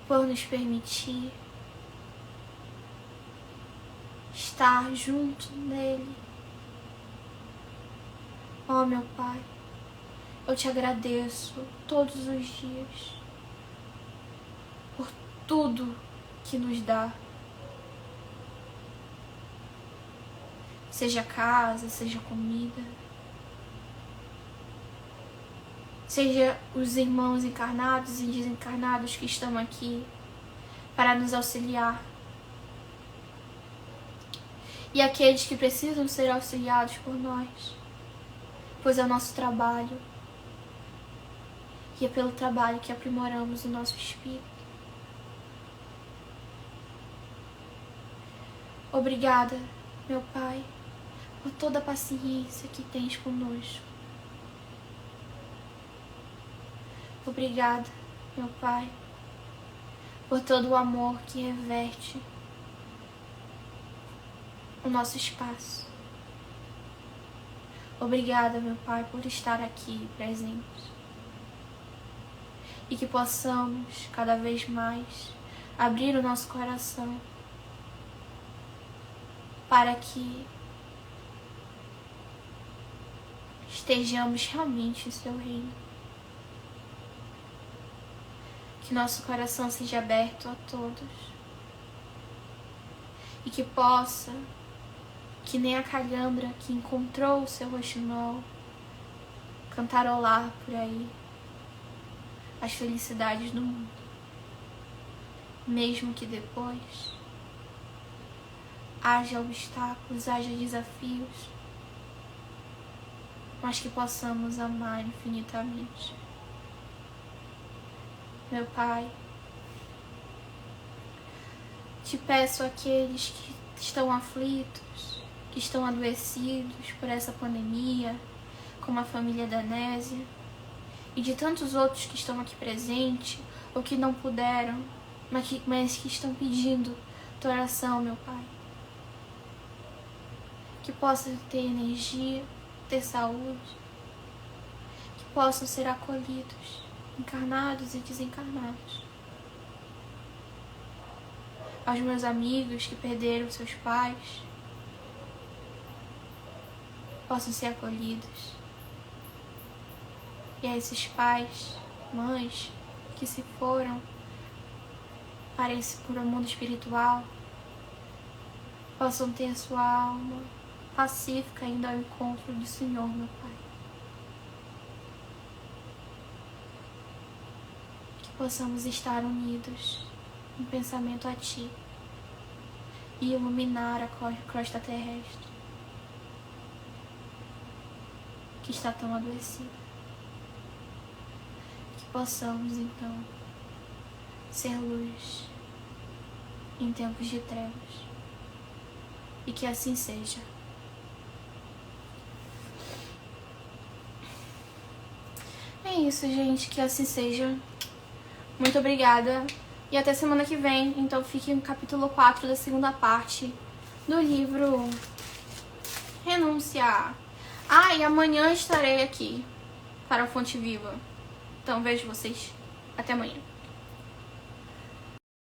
por nos permitir estar junto dele. Oh, meu Pai, eu te agradeço todos os dias por tudo que nos dá. Seja casa, seja comida, seja os irmãos encarnados e desencarnados que estão aqui para nos auxiliar. E aqueles que precisam ser auxiliados por nós, pois é o nosso trabalho. E é pelo trabalho que aprimoramos o nosso espírito. Obrigada, meu Pai, por toda a paciência que tens conosco. Obrigada, meu Pai, por todo o amor que reverte o nosso espaço. Obrigada, meu Pai, por estar aqui presente. E que possamos, cada vez mais, abrir o nosso coração para que estejamos realmente em seu reino. Que nosso coração seja aberto a todos. E que possa, que nem a calhandra que encontrou o seu roxinol, cantarolar por aí as felicidades do mundo. Mesmo que depois haja obstáculos, haja desafios, mas que possamos amar infinitamente. Meu Pai, te peço àqueles que estão aflitos, que estão adoecidos por essa pandemia, como a família Danésia, e de tantos outros que estão aqui presentes, ou que não puderam, mas que estão pedindo tua oração, meu Pai. Que possam ter energia, ter saúde, que possam ser acolhidos, encarnados e desencarnados. Aos meus amigos que perderam seus pais, possam ser acolhidos. E a esses pais, mães, que se foram para o mundo espiritual possam ter a sua alma pacífica indo ao encontro do Senhor, meu Pai. Que possamos estar unidos em pensamento a Ti e iluminar a crosta terrestre que está tão adoecida. Que possamos, então, ser luz em tempos de trevas. E que assim seja. É isso, gente. Que assim seja. Muito obrigada. E até semana que vem. Então fique no capítulo 4 da segunda parte do livro Renúncia. Ah, e amanhã estarei aqui para a Fonte Viva. Então vejo vocês. Até amanhã.